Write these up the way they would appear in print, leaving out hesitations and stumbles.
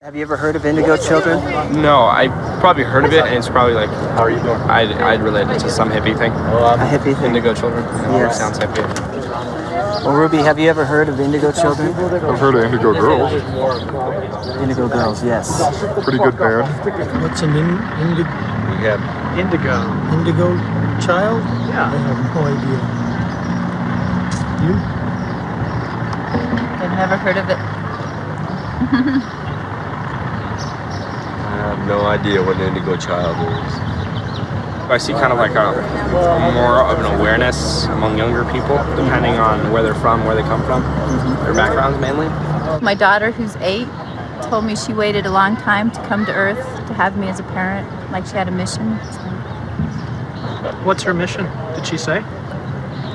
Have you ever heard of indigo children? No, I probably heard of it, and it's probably like, how are you doing? I'd relate it to some hippie thing. A hippie thing? Indigo children. Yes. Sounds hippie. Well, Ruby, have you ever heard of indigo children? I've heard of Indigo Girls. Indigo girls, yes. Pretty good band. What's an indigo? We have indigo. Indigo child? Yeah. I have no idea. You? I've never heard of it. I have no idea what an indigo child is. I see kind of like a more of an awareness among younger people, depending on where they're from, where they come from, their backgrounds mainly. My daughter, who's 8, told me she waited a long time to come to Earth to have me as a parent, like she had a mission. So. What's her mission? Did she say?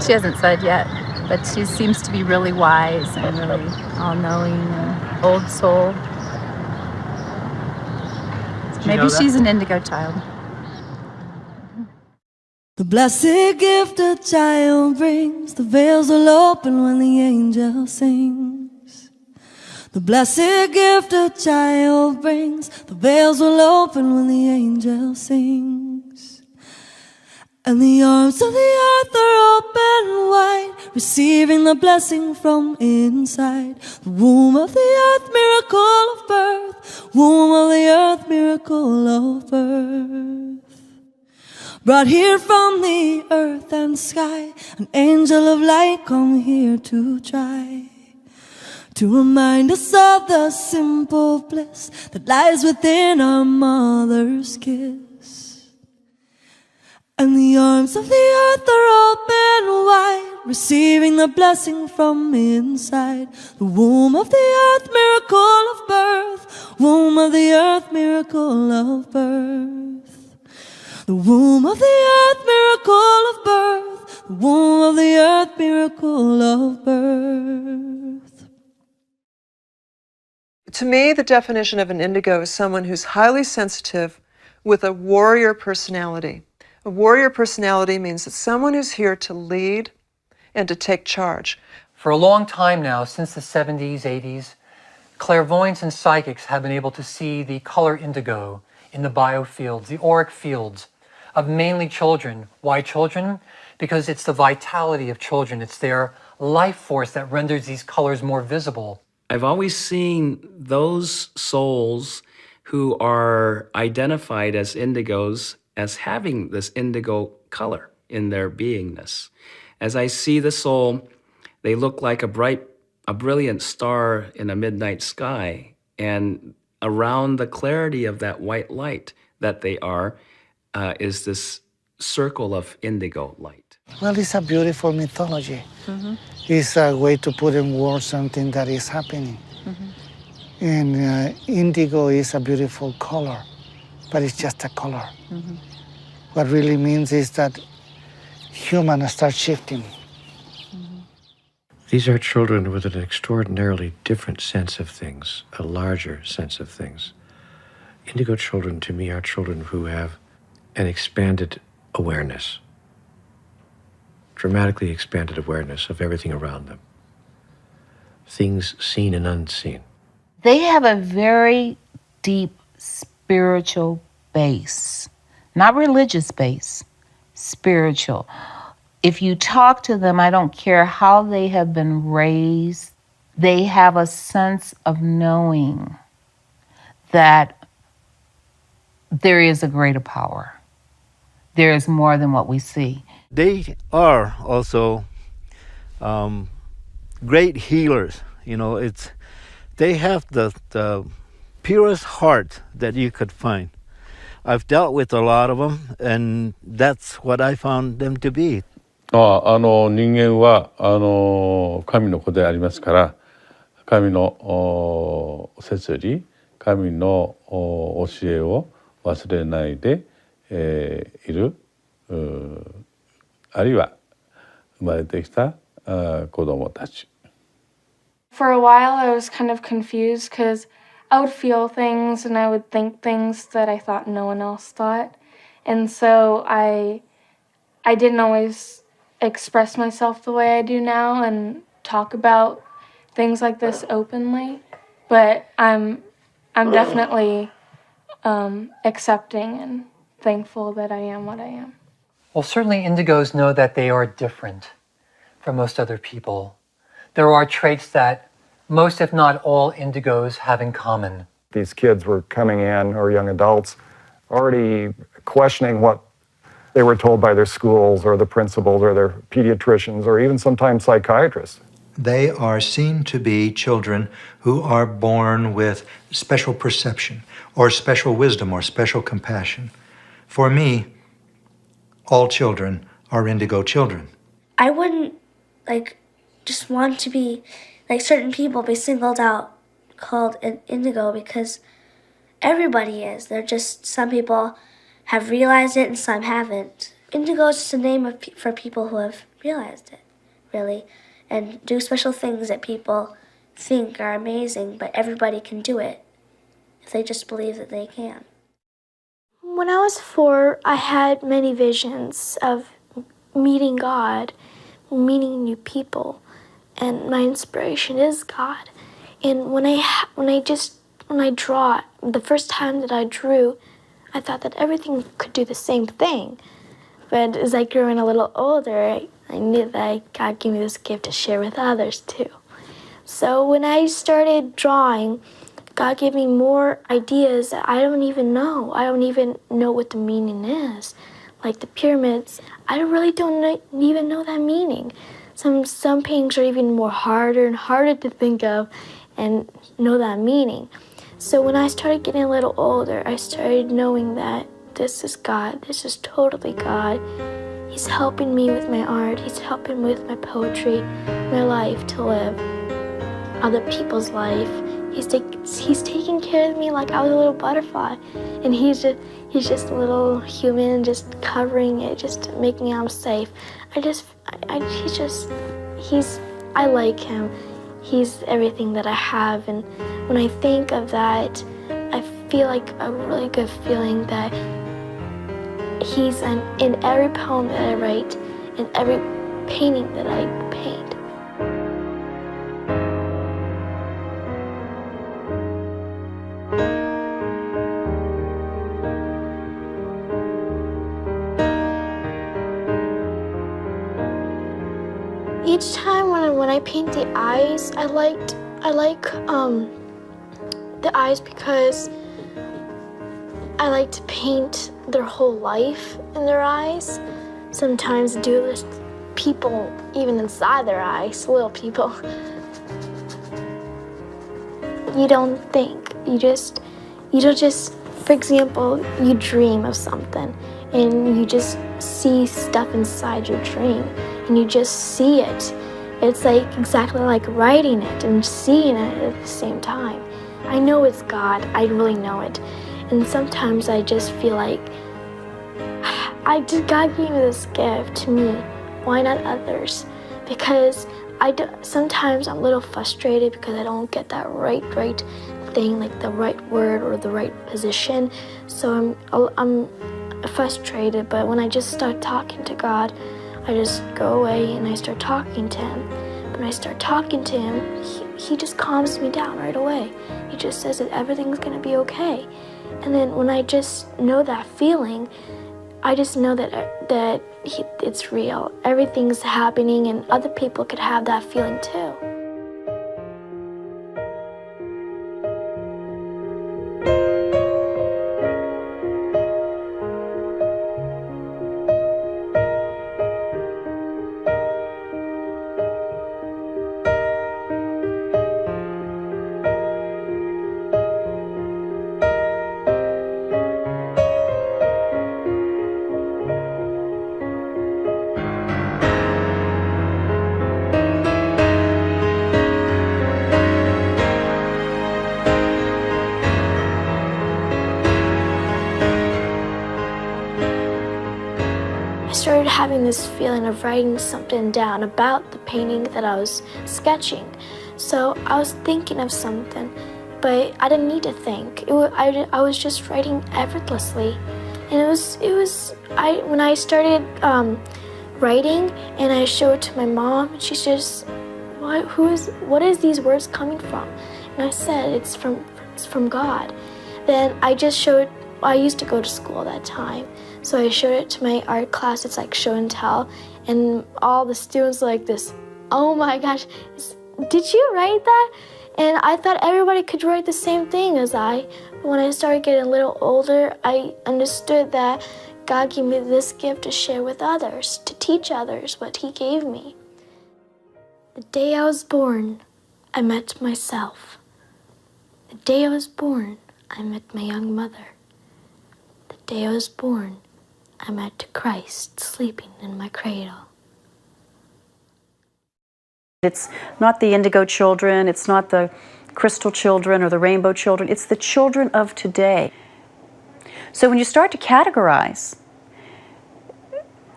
She hasn't said yet, but she seems to be really wise and really all-knowing and old soul. Maybe she's an indigo child. The blessed gift a child brings, the veils will open when the angel sings. The blessed gift a child brings, the veils will open when the angel sings. And the arms of the earth are open wide, receiving the blessing from inside. The womb of the earth, miracle of birth. Womb of the earth, miracle of birth. Brought here from the earth and sky, an angel of light come here to try to remind us of the simple bliss that lies within our mother's kiss. And the arms of the earth are open wide, receiving the blessing from inside. The womb of the earth, miracle of birth. Womb of the earth, miracle of birth. The womb of the earth, miracle of birth. The womb of the earth, miracle of birth. To me, the definition of an indigo is someone who's highly sensitive with a warrior personality. A warrior personality means it's someone who's here to lead and to take charge. For a long time now, since the 70s, 80s, clairvoyants and psychics have been able to see the color indigo in the biofields, the auric fields of mainly children. Why children? Because it's the vitality of children. It's their life force that renders these colors more visible. I've always seen those souls who are identified as indigos as having this indigo color in their beingness. As I see the soul, they look like a brilliant star in a midnight sky, and around the clarity of that white light that they are is this circle of indigo light. Well, it's a beautiful mythology. It's a way to put in words something that is happening. And indigo is a beautiful color, but it's just a color. What really means is that humans start shifting. These are children with an extraordinarily different sense of things, a larger sense of things. Indigo children, to me, are children who have an expanded awareness, dramatically expanded awareness of everything around them, things seen and unseen. They have a very deep spiritual base, not religious base, spiritual. If you talk to them, I don't care how they have been raised, they have a sense of knowing that there is a greater power. There is more than what we see. They are also great healers. You know, they have the purest heart that you could find. I've dealt with a lot of them, and that's what I found them to be. 人間は神の子でありますから、神の摂理、神の教えを忘れないで、いる、あるいは生まれてきた子供たち。For a while, I was kind of confused because I would feel things and I would think things that I thought no one else thought. And so I didn't always express myself the way I do now and talk about things like this openly. But I'm definitely accepting and thankful that I am what I am. Well, certainly indigos know that they are different from most other people. There are traits that most, if not all, indigos have in common. These kids were coming in, or young adults, already questioning what they were told by their schools or the principals or their pediatricians or even sometimes psychiatrists. They are seen to be children who are born with special perception or special wisdom or special compassion. For me, all children are indigo children. I wouldn't just want to be certain people be singled out called an indigo because everybody is. They're just, some people have realized it and some haven't. Indigo is just a name for people who have realized it, really, and do special things that people think are amazing, but everybody can do it if they just believe that they can. When I was 4, I had many visions of meeting God, meeting new people, and my inspiration is God. And when I draw, the first time that I drew, I thought that everything could do the same thing. But as I grew a little older, I knew that God gave me this gift to share with others too. So when I started drawing, God gave me more ideas that I don't even know. I don't even know what the meaning is. Like the pyramids, I really don't even know that meaning. Some paintings are even more harder and harder to think of and know that meaning. So when I started getting a little older, I started knowing that this is God. This is totally God. He's helping me with my art. He's helping me with my poetry, my life to live, other people's life. He's taking care of me like I was a little butterfly, and he's just a little human, just covering it, just making I'm safe. I like him. He's everything that I have, and when I think of that, I feel like a really good feeling that he's in every poem that I write, in every painting that I paint. Each time when I paint the eyes, I like the eyes because I like to paint their whole life in their eyes. Sometimes do this people even inside their eyes, little people. You don't think, you don't just, for example, you dream of something and you just see stuff inside your dream and you just see it. It's exactly like writing it and seeing it at the same time. I know it's God, I really know it. And sometimes I just feel like, God gave me this gift to me, why not others? Because sometimes I'm a little frustrated because I don't get that right thing, like the right word or the right position. So I'm frustrated, but when I just start talking to God, I just go away and I start talking to him. When I start talking to him, he just calms me down right away. He just says that everything's gonna be okay. And then when I just know that feeling, I just know that it's real. Everything's happening and other people could have that feeling too. started having this feeling of writing something down about the painting that I was sketching. So I was thinking of something, but I didn't need to think. I was just writing effortlessly. And when I started writing and I showed it to my mom, she says, what is these words coming from? And I said, it's from God. Then I used to go to school at that time. So I showed it to my art class. It's like show and tell. And all the students were like this, oh my gosh, did you write that? And I thought everybody could write the same thing as I. But when I started getting a little older, I understood that God gave me this gift to share with others, to teach others what He gave me. The day I was born, I met myself. The day I was born, I met my young mother. The day I was born, I met Christ sleeping in my cradle. It's not the indigo children, it's not the crystal children or the rainbow children, it's the children of today. So when you start to categorize,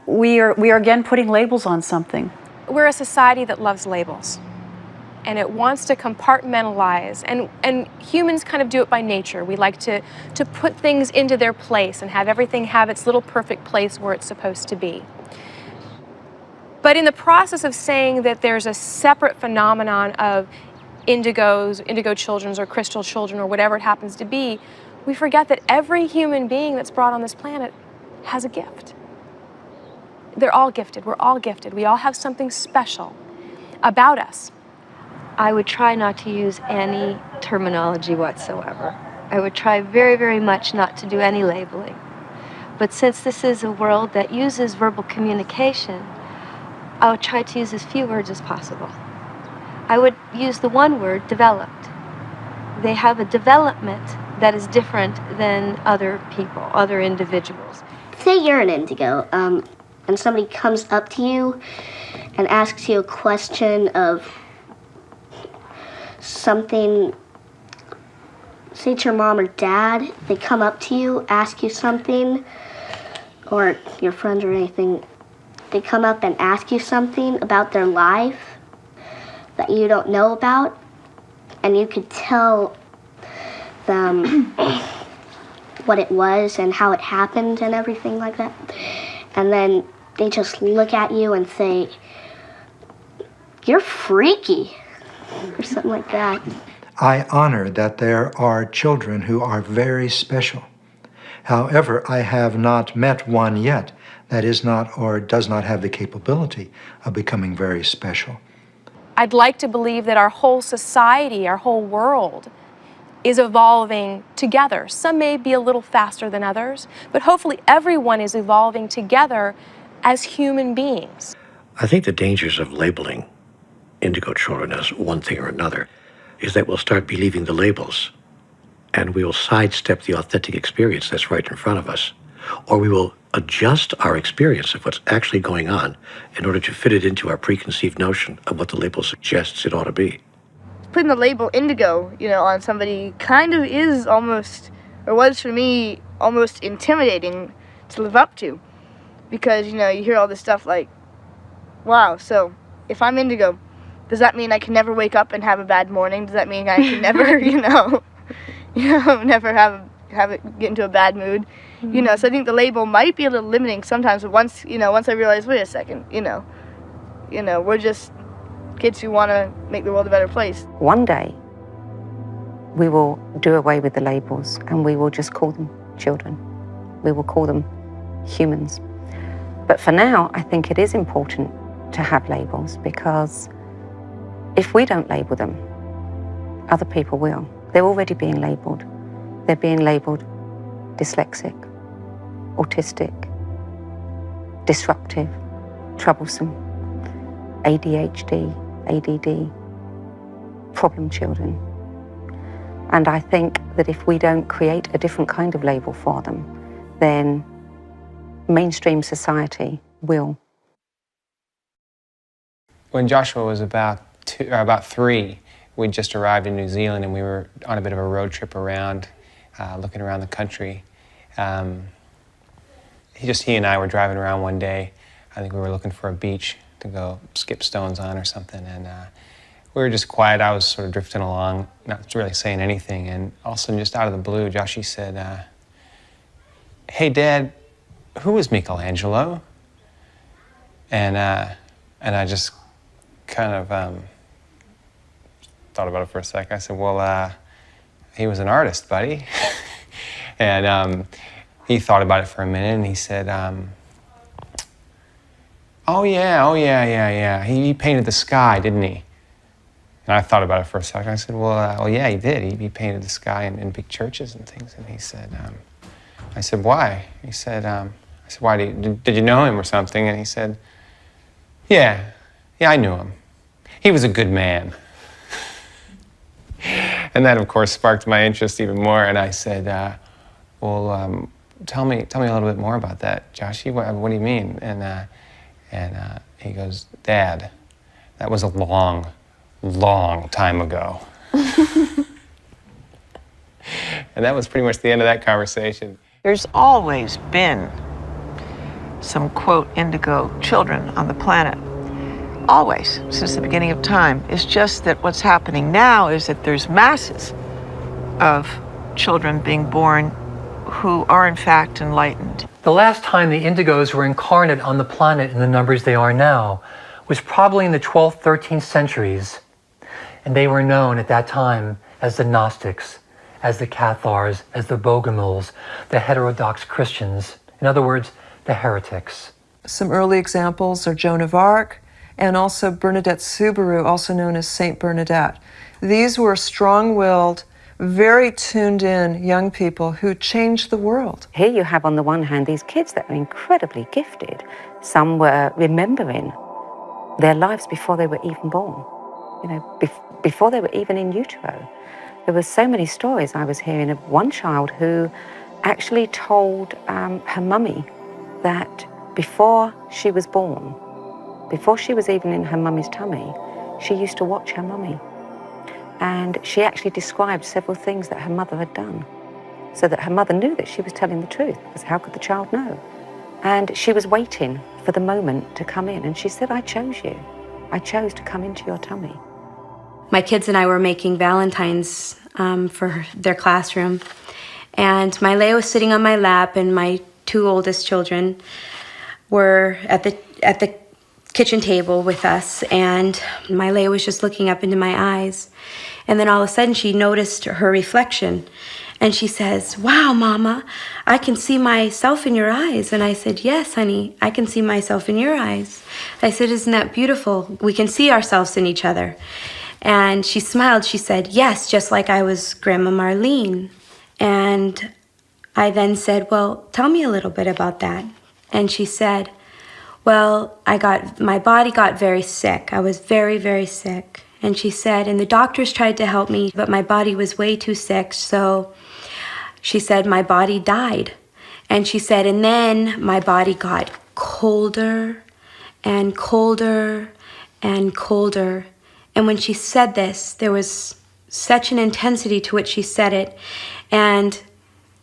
we are again putting labels on something. We're a society that loves labels, and it wants to compartmentalize, and humans kind of do it by nature. We like to put things into their place and have everything have its little perfect place where it's supposed to be. But in the process of saying that there's a separate phenomenon of indigos, indigo children, or crystal children, or whatever it happens to be, we forget that every human being that's brought on this planet has a gift. They're all gifted. We're all gifted. We all have something special about us. I would try not to use any terminology whatsoever. I would try very, very much not to do any labeling. But since this is a world that uses verbal communication, I would try to use as few words as possible. I would use the one word, developed. They have a development that is different than other people, other individuals. Say you're an indigo, and somebody comes up to you and asks you a question of something, say it's your mom or dad, they come up to you, ask you something, or your friends or anything, they come up and ask you something about their life that you don't know about, and you could tell them what it was and how it happened and everything like that. And then they just look at you and say, "You're freaky," or something like that. I honor that there are children who are very special. However, I have not met one yet that is not or does not have the capability of becoming very special. I'd like to believe that our whole society, our whole world, is evolving together. Some may be a little faster than others, but hopefully everyone is evolving together as human beings. I think the dangers of labeling indigo children as one thing or another is that we'll start believing the labels and we will sidestep the authentic experience that's right in front of us. Or we will adjust our experience of what's actually going on in order to fit it into our preconceived notion of what the label suggests it ought to be. Putting the label indigo, on somebody kind of is almost, or was for me, almost intimidating to live up to. Because, you hear all this stuff like, wow, so if I'm indigo, does that mean I can never wake up and have a bad morning? Does that mean I can never, never have it get into a bad mood? Mm-hmm. So I think the label might be a little limiting sometimes, but once I realize, wait a second, we're just kids who want to make the world a better place. One day, we will do away with the labels and we will just call them children. We will call them humans. But for now, I think it is important to have labels because if we don't label them, other people will. They're already being labeled. They're being labeled dyslexic, autistic, disruptive, troublesome, ADHD, ADD, problem children. And I think that if we don't create a different kind of label for them, then mainstream society will. When Joshua was about 3, we just arrived in New Zealand and we were on a bit of a road trip around, looking around the country. he and I were driving around one day. I think we were looking for a beach to go skip stones on or something, and we were just quiet. I was sort of drifting along, not really saying anything, and all of a sudden, just out of the blue, Joshy said, "Hey, Dad, who was Michelangelo?" And I just kind of thought about it for a sec. I said, "Well, he was an artist, buddy." And he thought about it for a minute, and he said, oh yeah. He painted the sky, didn't he? And I thought about it for a second. I said, well, yeah, he did. He painted the sky in big churches and things. And he said, I said, why? He said, I said, why? Did you know him or something? And he said, yeah, I knew him. He was a good man. And that, of course, sparked my interest even more. And I said, well, tell me a little bit more about that, Joshy. What do you mean? And he goes, Dad, that was a long, long time ago. And that was pretty much the end of that conversation. There's always been some, quote, indigo children on the planet. Always, since the beginning of time. It's just that what's happening now is that there's masses of children being born who are in fact enlightened. The last time the indigos were incarnate on the planet in the numbers they are now was probably in the 12th, 13th centuries. And they were known at that time as the Gnostics, as the Cathars, as the Bogomils, the heterodox Christians. In other words, the heretics. Some early examples are Joan of Arc and also Bernadette Soubirous, also known as Saint Bernadette. These were strong-willed, very tuned-in young people who changed the world. Here you have on the one hand these kids that are incredibly gifted. Some were remembering their lives before they were even born, before they were even in utero. There were so many stories I was hearing of one child who actually told her mummy that before she was born, before she was even in her mummy's tummy, she used to watch her mummy. And she actually described several things that her mother had done, so that her mother knew that she was telling the truth, because how could the child know? And she was waiting for the moment to come in, and she said, I chose you. I chose to come into your tummy. My kids and I were making Valentines for their classroom, and my Leia was sitting on my lap, and my two oldest children were at the kitchen table with us, and my Leia was just looking up into my eyes. And then all of a sudden she noticed her reflection, and she says, wow, Mama, I can see myself in your eyes. And I said, yes, honey, I can see myself in your eyes. I said, isn't that beautiful? We can see ourselves in each other. And she smiled. She said, yes, just like I was Grandma Marlene. And I then said, well, tell me a little bit about that. And she said, well, my body got very sick. I was very, very sick. And she said, and the doctors tried to help me, but my body was way too sick. So she said, my body died. And she said, and then my body got colder and colder and colder. And when she said this, there was such an intensity to which she said it. And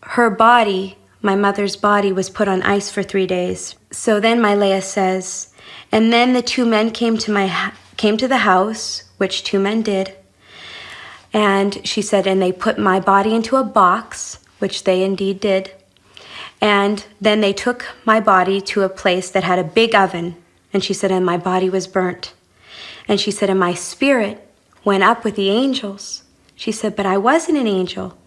her body, my mother's body, was put on ice for 3 days. So then my Leia says, and then the two men came to the house, which two men did. And she said, and they put my body into a box, which they indeed did. And then they took my body to a place that had a big oven. And she said, and my body was burnt. And she said, and my spirit went up with the angels. She said, but I wasn't an angel.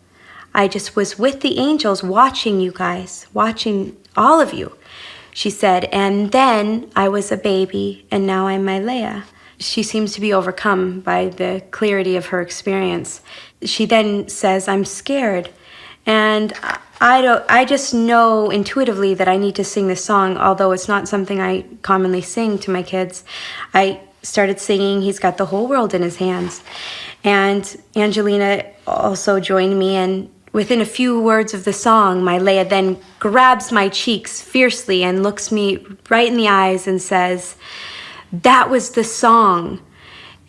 I just was with the angels watching you guys, watching all of you. She said, and then I was a baby, and now I'm my Leia. She seems to be overcome by the clarity of her experience. She then says, I'm scared. And I just know intuitively that I need to sing this song, although it's not something I commonly sing to my kids. I started singing He's Got the Whole World in His Hands. And Angelina also joined me, and within a few words of the song, my Leia then grabs my cheeks fiercely and looks me right in the eyes and says, that was the song.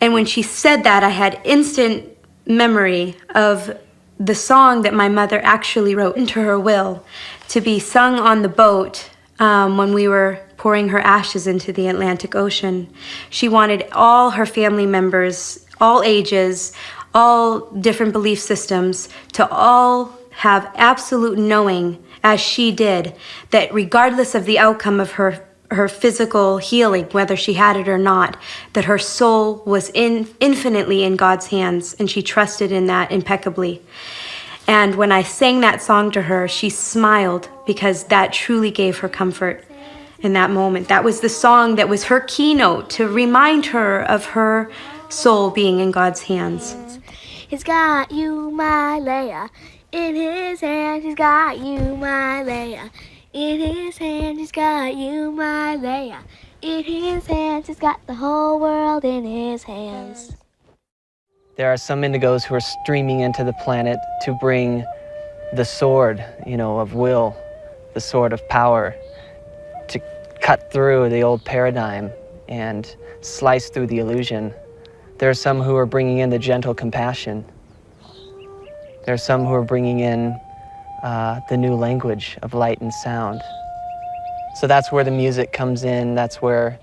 And when she said that, I had instant memory of the song that my mother actually wrote into her will to be sung on the boat when we were pouring her ashes into the Atlantic Ocean. She wanted all her family members, all ages, all different belief systems, to all have absolute knowing, as she did, that regardless of the outcome of her physical healing, whether she had it or not, that her soul was infinitely in God's hands, and she trusted in that impeccably. And when I sang that song to her, she smiled, because that truly gave her comfort in that moment. That was the song that was her keynote to remind her of her soul being in God's hands. He's got you, my Leia. In his hands, he's got you, my Leia. In his hands, he's got you, my Leia. In his hands, he's got the whole world in his hands. There are some indigos who are streaming into the planet to bring the sword, of will, the sword of power, to cut through the old paradigm and slice through the illusion. There are some who are bringing in the gentle compassion. There are some who are bringing in the new language of light and sound. So that's where the music comes in, that's where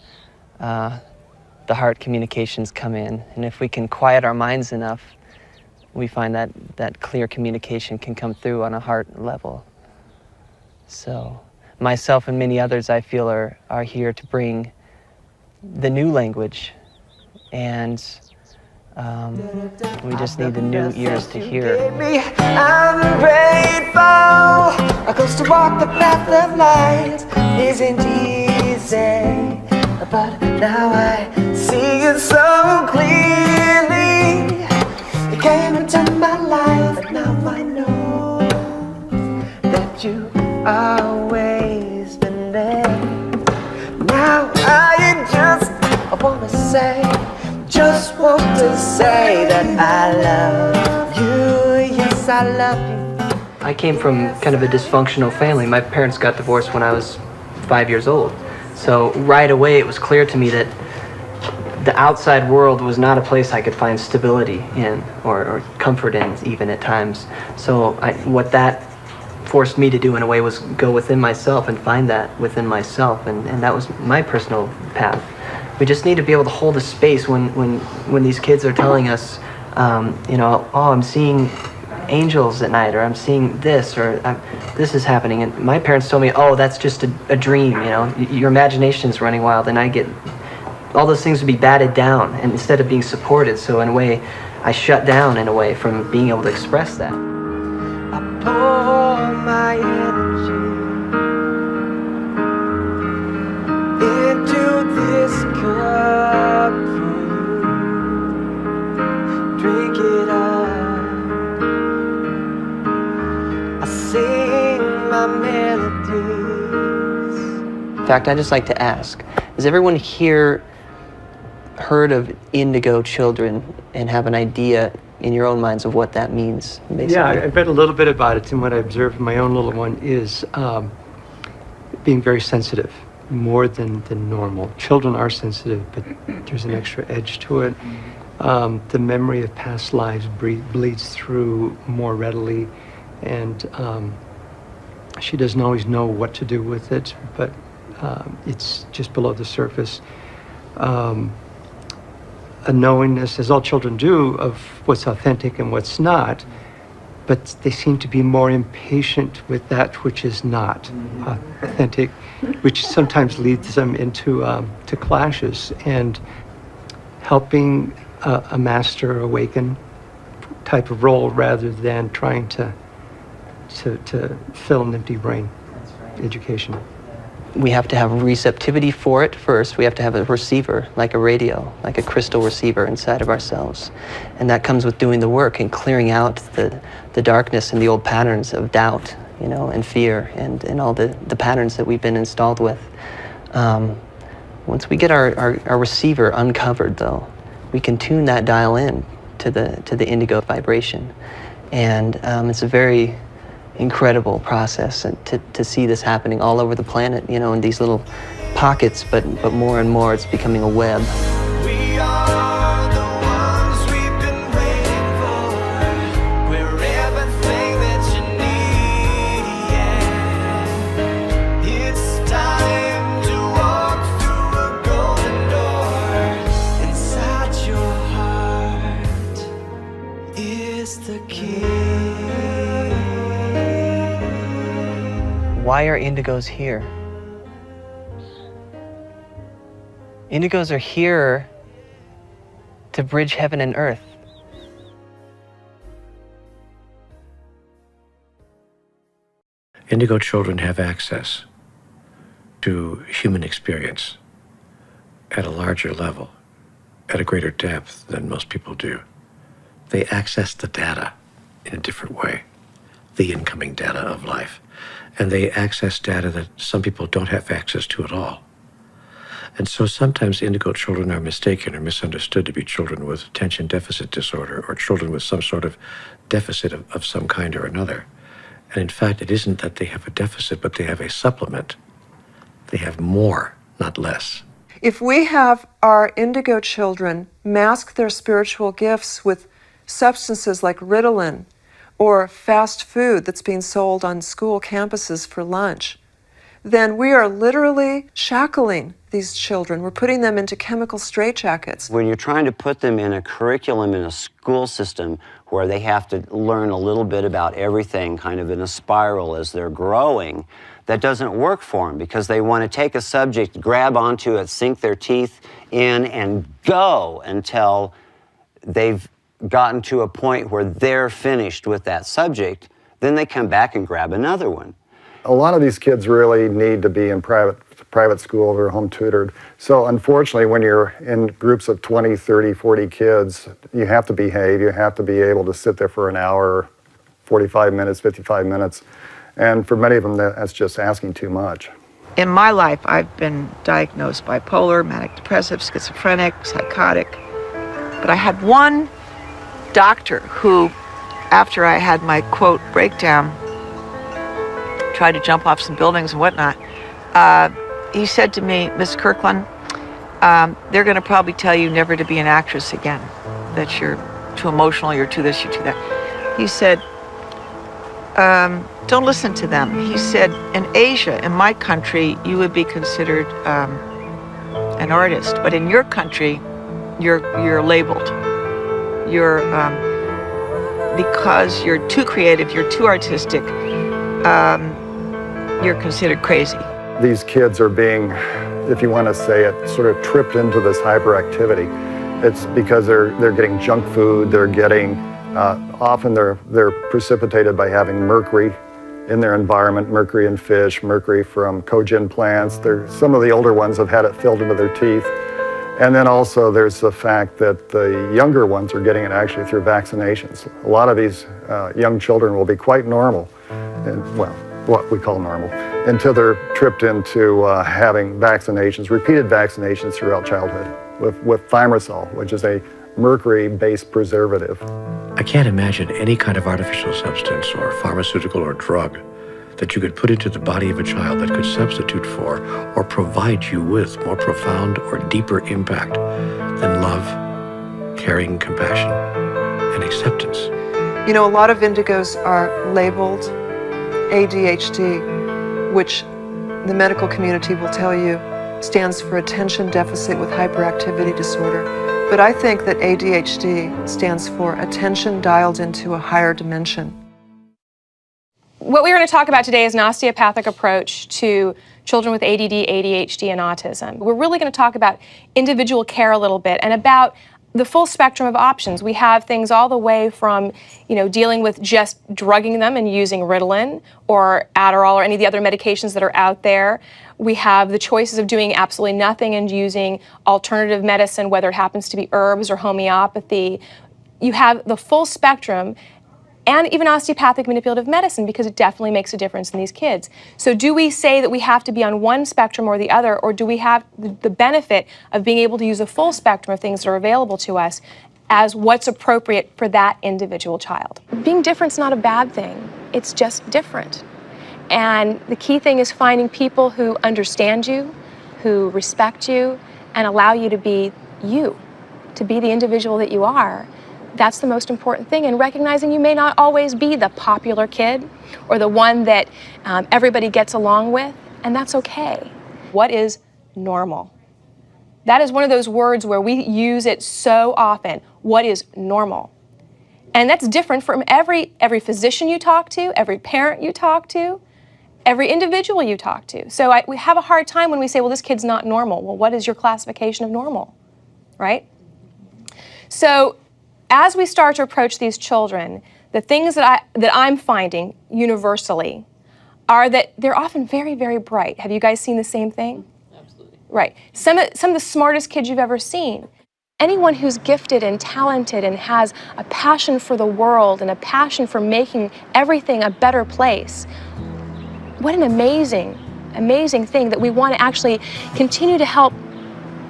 the heart communications come in. And if we can quiet our minds enough, we find that clear communication can come through on a heart level. So myself and many others, I feel, are here to bring the new language, and we just need the new ears to hear. I'm grateful, because to walk the path of light isn't easy, but now I see it so clearly. You came into my life, and now I know that you always been there. Now I just want to say that I love you. Yes, I love you. I came from kind of a dysfunctional family. My parents got divorced when I was 5 years old. So right away it was clear to me that the outside world was not a place I could find stability in or comfort in, even at times. So what that forced me to do in a way was go within myself and find that within myself, and that was my personal path. We just need to be able to hold a space when these kids are telling us, oh, I'm seeing angels at night, or I'm seeing this, or this is happening. And my parents told me, oh, that's just a dream, your imagination's running wild, and I get all those things to be batted down, and instead of being supported. So in a way, I shut down in a way from being able to express that. I pour my energy into this cup for you. Drink it up. I sing my melodies. In fact, I just like to ask, has everyone here heard of indigo children and have an idea in your own minds of what that means, basically? Yeah, I read a little bit about it, and what I observed in my own little one is being very sensitive, more than normal. Children are sensitive, but there's an extra edge to it. The memory of past lives bleeds through more readily, and she doesn't always know what to do with it, but it's just below the surface. A knowingness, as all children do, of what's authentic and what's not, but they seem to be more impatient with that which is not authentic, which sometimes leads them into to clashes, and helping a master awaken type of role rather than trying to fill an empty brain. That's right. Education. We have to have receptivity for it first. We have to have a receiver, like a radio, like a crystal receiver inside of ourselves. And that comes with doing the work and clearing out the darkness and the old patterns of doubt, and fear, and all the patterns that we've been installed with. Once we get our receiver uncovered, though, we can tune that dial in to the indigo vibration. And it's a very incredible process, and to see this happening all over the planet, in these little pockets, but more and more it's becoming a web. We are the ones we've been waiting for. We're everything that you need. Yeah. It's time. Why are indigos here? Indigos are here to bridge heaven and earth. Indigo children have access to human experience at a larger level, at a greater depth than most people do. They access the data in a different way, the incoming data of life. And they access data that some people don't have access to at all. And so sometimes indigo children are mistaken or misunderstood to be children with attention deficit disorder or children with some sort of deficit of some kind or another. And in fact, it isn't that they have a deficit, but they have a supplement. They have more, not less. If we have our indigo children mask their spiritual gifts with substances like Ritalin or fast food that's being sold on school campuses for lunch, then we are literally shackling these children. We're putting them into chemical straitjackets. When you're trying to put them in a curriculum in a school system where they have to learn a little bit about everything kind of in a spiral as they're growing, that doesn't work for them because they want to take a subject, grab onto it, sink their teeth in and go until they've gotten to a point where they're finished with that subject. Then they come back and grab another one. A lot of these kids really need to be in private schools or home tutored. So unfortunately, when you're in groups of 20, 30, 40 kids, you have to behave. You have to be able to sit there for an hour, 45 minutes, 55 minutes. And for many of them, that's just asking too much. In my life, I've been diagnosed bipolar, manic depressive, schizophrenic, psychotic. But I had one doctor who, after I had my, quote, breakdown, tried to jump off some buildings and whatnot, he said to me, Miss Kirkland, they're going to probably tell you never to be an actress again, that you're too emotional, you're too this, you're too that. He said, don't listen to them. He said, in Asia, in my country, you would be considered an artist, but in your country, you're labeled. You're, because you're too creative, you're too artistic, you're considered crazy. These kids are being, if you want to say it, sort of tripped into this hyperactivity. It's because they're getting junk food, they're getting, often they're precipitated by having mercury in their environment, mercury in fish, mercury from cogen plants. Some of the older ones have had it filled into their teeth. And then also there's the fact that the younger ones are getting it actually through vaccinations. A lot of these young children will be quite normal, and, well, what we call normal, until they're tripped into having vaccinations, repeated vaccinations throughout childhood with thimerosal, which is a mercury-based preservative. I can't imagine any kind of artificial substance or pharmaceutical or drug that you could put into the body of a child that could substitute for or provide you with more profound or deeper impact than love, caring, compassion, and acceptance. You know, a lot of indigos are labeled ADHD, which the medical community will tell you stands for attention deficit with hyperactivity disorder. But I think that ADHD stands for attention dialed into a higher dimension. What we're going to talk about today is an osteopathic approach to children with ADD, ADHD, and autism. We're really going to talk about individual care a little bit and about the full spectrum of options. We have things all the way from, dealing with just drugging them and using Ritalin or Adderall or any of the other medications that are out there. We have the choices of doing absolutely nothing and using alternative medicine, whether it happens to be herbs or homeopathy. You have the full spectrum, and even osteopathic manipulative medicine, because it definitely makes a difference in these kids. So do we say that we have to be on one spectrum or the other, or do we have the benefit of being able to use a full spectrum of things that are available to us as what's appropriate for that individual child? Being different's not a bad thing. It's just different. And the key thing is finding people who understand you, who respect you, and allow you to be you, to be the individual that you are. That's the most important thing, and recognizing you may not always be the popular kid or the one that everybody gets along with, and that's okay. What is normal? That is one of those words where we use it so often. What is normal? And that's different from every physician you talk to, every parent you talk to, every individual you talk to. So we have a hard time when we say, well, this kid's not normal. Well, what is your classification of normal, right? So as we start to approach these children, the things that I'm finding universally are that they're often very, very bright. Have you guys seen the same thing? Absolutely. Right. Some of the smartest kids you've ever seen. Anyone who's gifted and talented and has a passion for the world and a passion for making everything a better place, what an amazing, amazing thing that we want to actually continue to help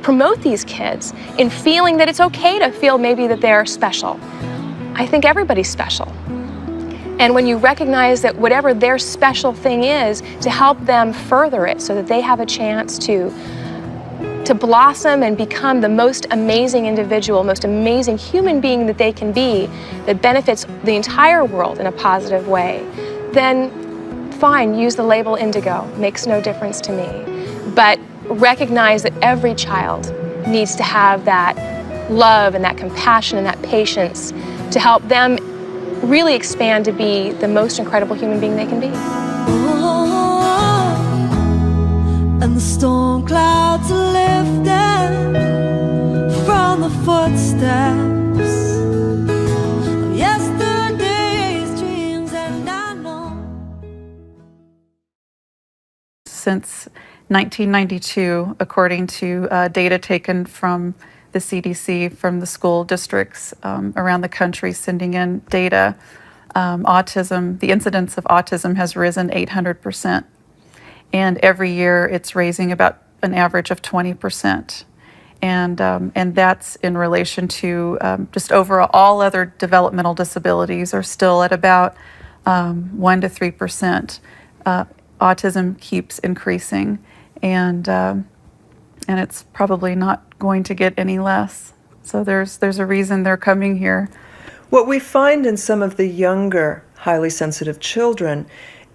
promote these kids in feeling that it's okay to feel maybe that they're special. I think everybody's special. And when you recognize that whatever their special thing is, to help them further it so that they have a chance to blossom and become the most amazing individual, most amazing human being that they can be, that benefits the entire world in a positive way, then fine, use the label indigo. Makes no difference to me. But recognize that every child needs to have that love and that compassion and that patience to help them really expand to be the most incredible human being they can be. And the storm clouds are lifting from the footsteps of yesterday's dreams, and I know. Since 1992, according to data taken from the CDC, from the school districts around the country sending in data, autism, the incidence of autism has risen 800%. And every year it's raising about an average of 20%. And that's in relation to just overall, all other developmental disabilities are still at about 1 to 3%. Autism keeps increasing, and it's probably not going to get any less. So there's a reason they're coming here. What we find in some of the younger, highly sensitive children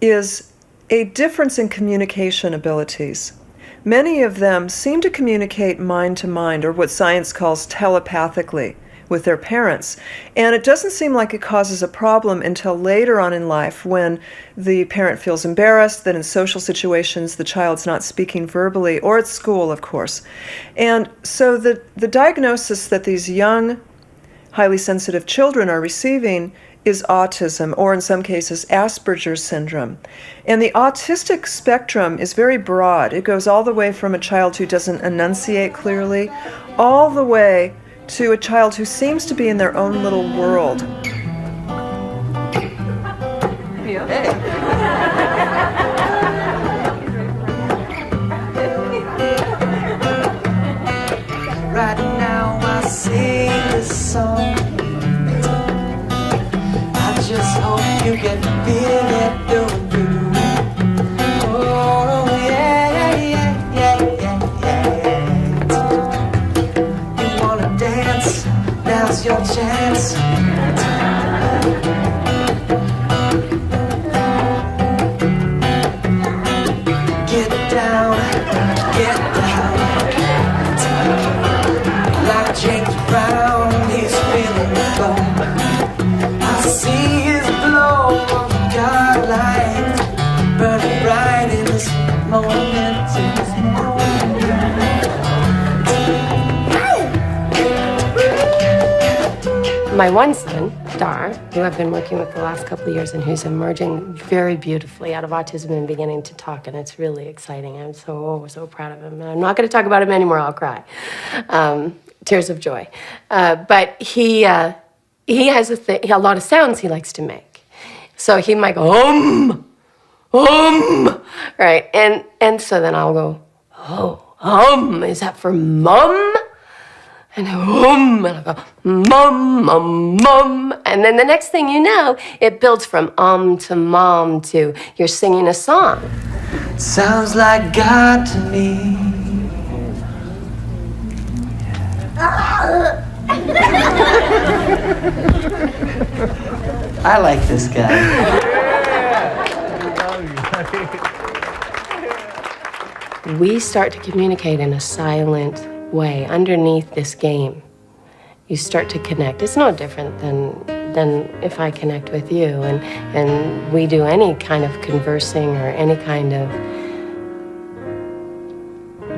is a difference in communication abilities. Many of them seem to communicate mind to mind, or what science calls telepathically, with their parents. And it doesn't seem like it causes a problem until later on in life, when the parent feels embarrassed that in social situations the child's not speaking verbally, or at school, of course. And so the diagnosis that these young, highly sensitive children are receiving is autism, or in some cases Asperger's syndrome. And the autistic spectrum is very broad. It goes all the way from a child who doesn't enunciate clearly, all the way to a child who seems to be in their own little world. Right now I sing this song. I just hope you can feel it through you. Oh yeah, yeah, yeah, yeah, yeah. You wanna dance? Now's your chance. Get down, get down. Like James Brown, he's feeling the flow. I see his glow of God light burning bright in this moment. My one son, Dar, who I've been working with the last couple of years and who's emerging very beautifully out of autism and beginning to talk, and it's really exciting. I'm so proud of him. I'm not going to talk about him anymore, I'll cry. Tears of joy. But he has a lot of sounds he likes to make. So he might go, right? And so then I'll go, is that for mum? And and I'll go, mum. And then the next thing you know, it builds from to mom to you're singing a song. Sounds like God to me. I like this guy. We start to communicate in a silent way underneath this game. You start to connect. It's no different than than if I connect with you. And we do any kind of conversing or any kind of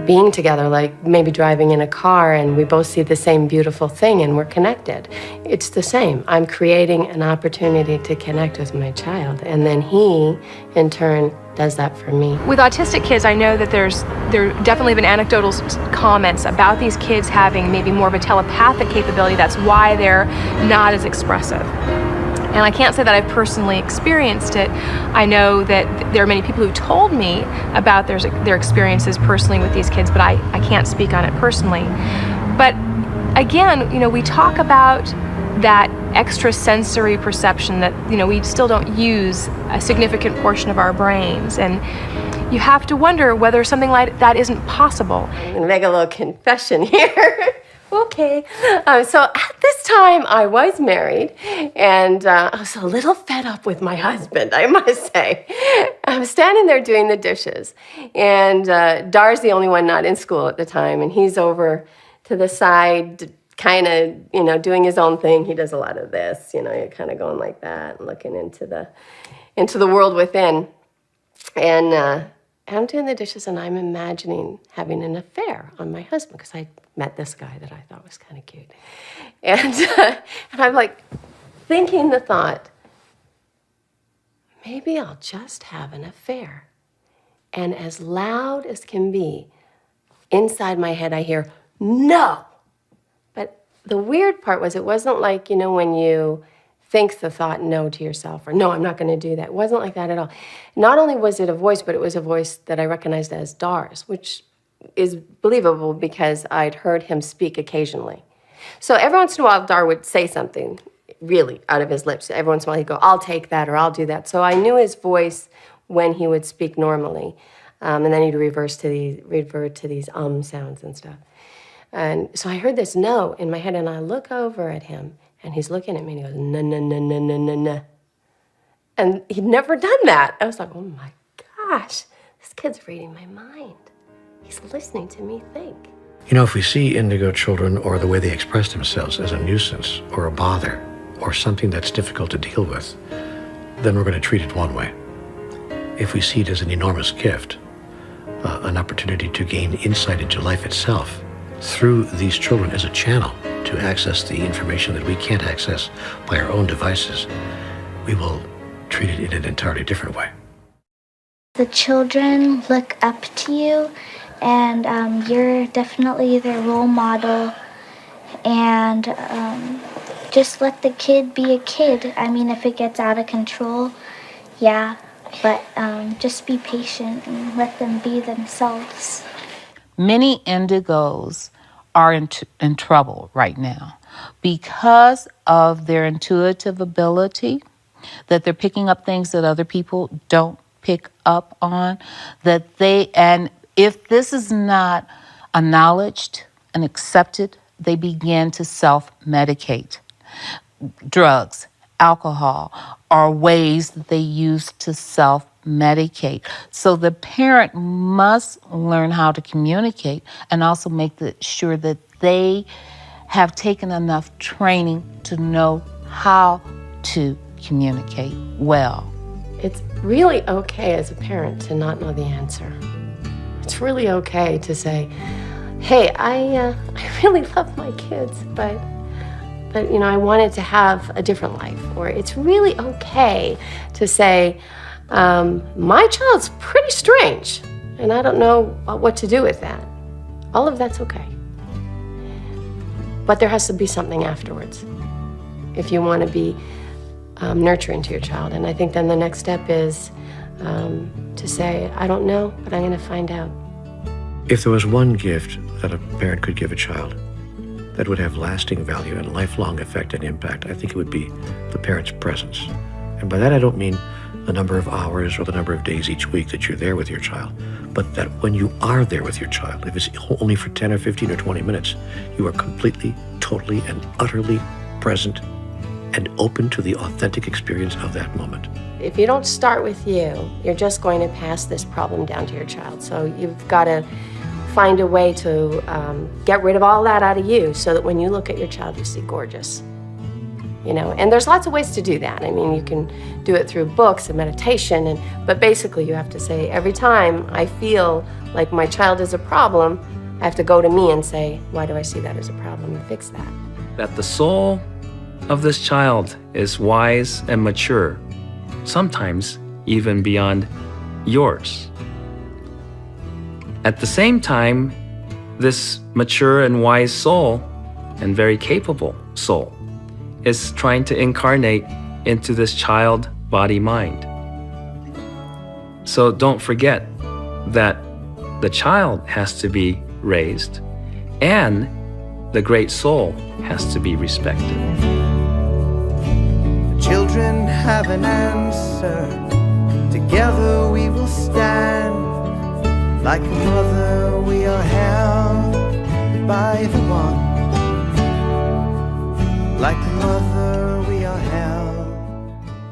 being together, like maybe driving in a car and we both see the same beautiful thing and we're connected. It's the same. I'm creating an opportunity to connect with my child, and then he, in turn, does that for me. With autistic kids, I know that there definitely been anecdotal comments about these kids having maybe more of a telepathic capability. That's why they're not as expressive. And I can't say that I've personally experienced it. I know that there are many people who've told me about their experiences personally with these kids, but I can't speak on it personally. But again, we talk about that extrasensory perception that, we still don't use a significant portion of our brains. And you have to wonder whether something like that isn't possible. I'm gonna make a little confession here. Okay, so at this time I was married, and I was a little fed up with my husband, I must say. I was standing there doing the dishes, and Dar's the only one not in school at the time, and he's over to the side, kind of, doing his own thing. He does a lot of this, you're kind of going like that and looking into the world within. And I'm doing the dishes, and I'm imagining having an affair on my husband, because I met this guy that I thought was kind of cute. And I'm like thinking the thought, maybe I'll just have an affair. And as loud as can be, inside my head I hear, no! But the weird part was, it wasn't like, when you think the thought no to yourself, or no, I'm not going to do that. It wasn't like that at all. Not only was it a voice, but it was a voice that I recognized as Dar's, which is believable because I'd heard him speak occasionally. So every once in a while, Dar would say something really out of his lips. Every once in a while, he'd go, I'll take that, or I'll do that. So I knew his voice when he would speak normally. And then he'd revert to these sounds and stuff. And so I heard this no in my head, and I look over at him, and he's looking at me, and he goes, no, no, no, no, no, no, no. And he'd never done that. I was like, oh my gosh, this kid's reading my mind. He's listening to me think. If we see indigo children or the way they express themselves as a nuisance or a bother or something that's difficult to deal with, then we're going to treat it one way. If we see it as an enormous gift, an opportunity to gain insight into life itself through these children as a channel to access the information that we can't access by our own devices, we will treat it in an entirely different way. The children look up to you, and you're definitely their role model. And just let the kid be a kid. I mean, if it gets out of control, yeah, but just be patient and let them be themselves. Many indigos are in trouble right now because of their intuitive ability, that they're picking up things that other people don't pick up on, and if this is not acknowledged and accepted, they begin to self-medicate. Drugs, alcohol are ways that they use to self-medicate. So the parent must learn how to communicate and also make sure that they have taken enough training to know how to communicate well. It's really okay as a parent to not know the answer. It's really okay to say, hey, I really love my kids, but I wanted to have a different life. Or it's really okay to say, my child's pretty strange, and I don't know what to do with that. All of that's okay. But there has to be something afterwards if you want to be nurturing to your child. And I think then the next step is to say, I don't know, but I'm going to find out. If there was one gift that a parent could give a child that would have lasting value and lifelong effect and impact, I think it would be the parent's presence. And by that I don't mean the number of hours or the number of days each week that you're there with your child, but that when you are there with your child, if it's only for 10 or 15 or 20 minutes, you are completely, totally, and utterly present and open to the authentic experience of that moment. If you don't start with you, you're just going to pass this problem down to your child. So you've got to find a way to get rid of all that out of you so that when you look at your child, you see gorgeous. you know? And there's lots of ways to do that. I mean, you can do it through books and meditation, but basically you have to say, every time I feel like my child is a problem, I have to go to me and say, why do I see that as a problem, and fix that. That the soul of this child is wise and mature, sometimes even beyond yours. At the same time, this mature and wise soul, and very capable soul, is trying to incarnate into this child body mind. So don't forget that the child has to be raised and the great soul has to be respected. Children have an answer. Together we will stand. Like a mother we are held by the one. Like a mother we are held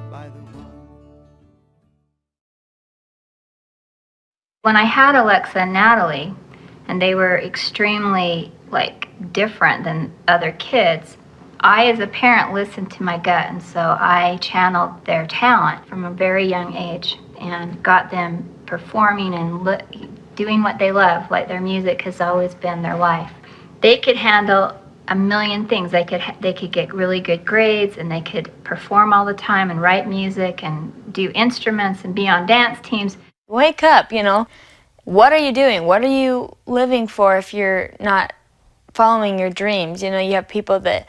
by the one. When I had Alexa and Natalie, and they were extremely different than other kids, I as a parent listened to my gut, and so I channeled their talent from a very young age and got them performing and doing what they love, like their music has always been their life. They could handle a million things. They could get really good grades, and they could perform all the time and write music and do instruments and be on dance teams. Wake up, you know. What are you doing? What are you living for if you're not following your dreams? You know, you have people that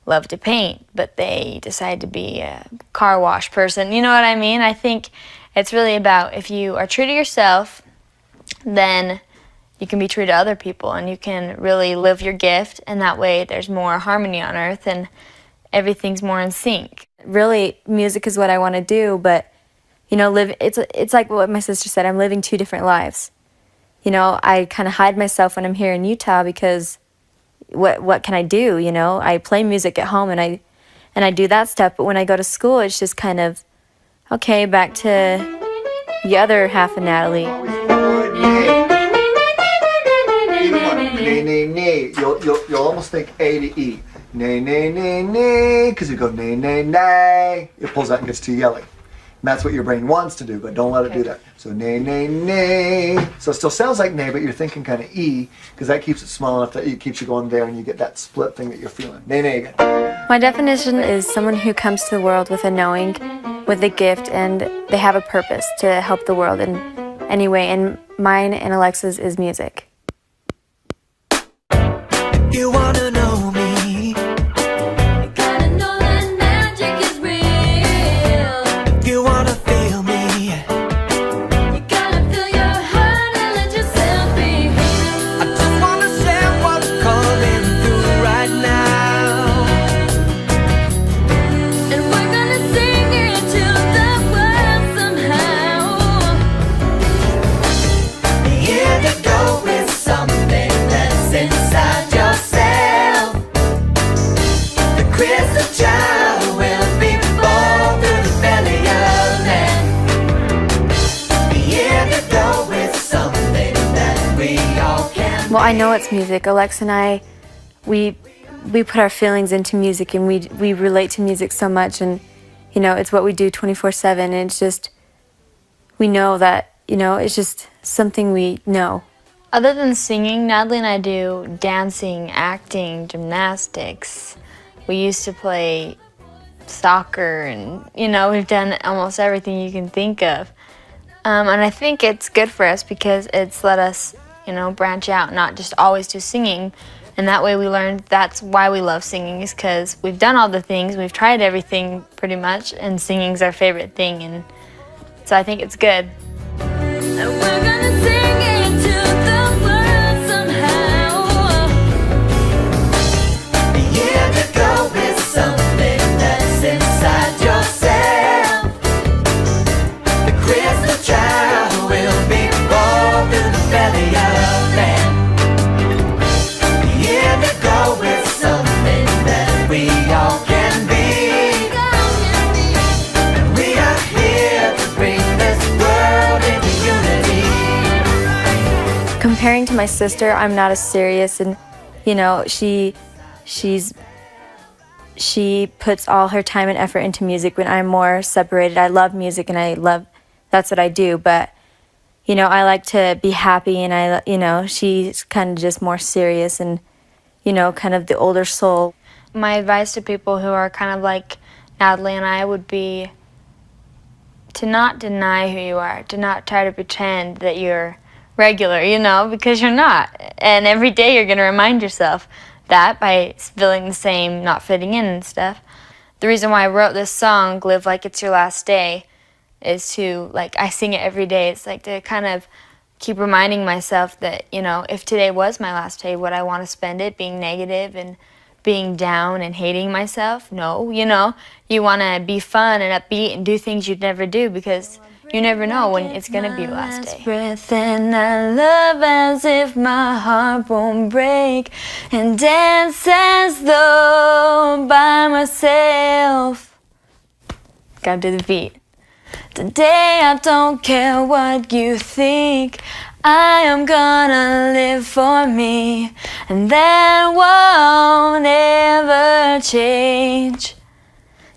love to paint, but they decide to be a car wash person. You know what I mean? I think it's really about, if you are true to yourself, then you can be true to other people and you can really live your gift, and that way there's more harmony on earth and everything's more in sync. Really, music is what I want to do, but you know, it's like what my sister said, I'm living two different lives. You know, I kind of hide myself when I'm here in Utah because what can I do, you know? I play music at home and I do that stuff, but when I go to school, it's just kind of, okay, back to the other half of Natalie. Nay, nay, nay. You'll almost think A to E. Nay, nay, nay, nay, because you go nay, nay, nay. It pulls out and gets too yelly. And that's what your brain wants to do, but don't let it do that. So nay, nay, nay. So it still sounds like nay, but you're thinking kind of E, because that keeps it small enough that it keeps you going there and you get that split thing that you're feeling. Nay, nay again. My definition is someone who comes to the world with a knowing, with a gift, and they have a purpose to help the world in any way, and mine and Alexa's is music. You wanna know me? You wanna feel me? You gotta feel your heart and let yourself be healed. I just wanna share what's coming through right now. And we're gonna sing it to the world somehow. The indigo is something that's inside yourself. The crystal child will be born through the belly of man. The indigo is something that we all can. Well, I know it's music. Alexa and I, we put our feelings into music, and we relate to music so much, and you know, it's what we do 24/7, and it's just, we know that, you know, it's just something we know. Other than singing, Natalie and I do dancing, acting, gymnastics. We used to play soccer, and you know, we've done almost everything you can think of. And I think it's good for us because it's let us, you know, branch out, not just always do singing. And that way we learned that's why we love singing, is because we've done all the things, we've tried everything pretty much, and singing's our favorite thing. And so I think it's good. And we're gonna sing it to the world somehow. The indigo is something that's inside yourself. The crystal child will be born through the belly of man. The indigo is something that we all can be. And we are here to bring this world into unity. Comparing to my sister, I'm not as serious, and you know, she's she puts all her time and effort into music when I'm more separated. I love music and that's what I do, but I like to be happy, and she's kind of just more serious and, kind of the older soul. My advice to people who are kind of like Natalie and I would be to not deny who you are, to not try to pretend that you're regular, because you're not. And every day you're going to remind yourself that by feeling the same, not fitting in and stuff. The reason why I wrote this song, Live Like It's Your Last Day, is to, I sing it every day. It's to kind of keep reminding myself that, if today was my last day, would I want to spend it being negative and being down and hating myself? No, you want to be fun and upbeat and do things you'd never do, because you never know when it's going to be your last day. Breath and I love as if my heart won't break, and dance as though by myself. Gotta do the beat. Today I don't care what you think, I am gonna live for me, and that won't ever change.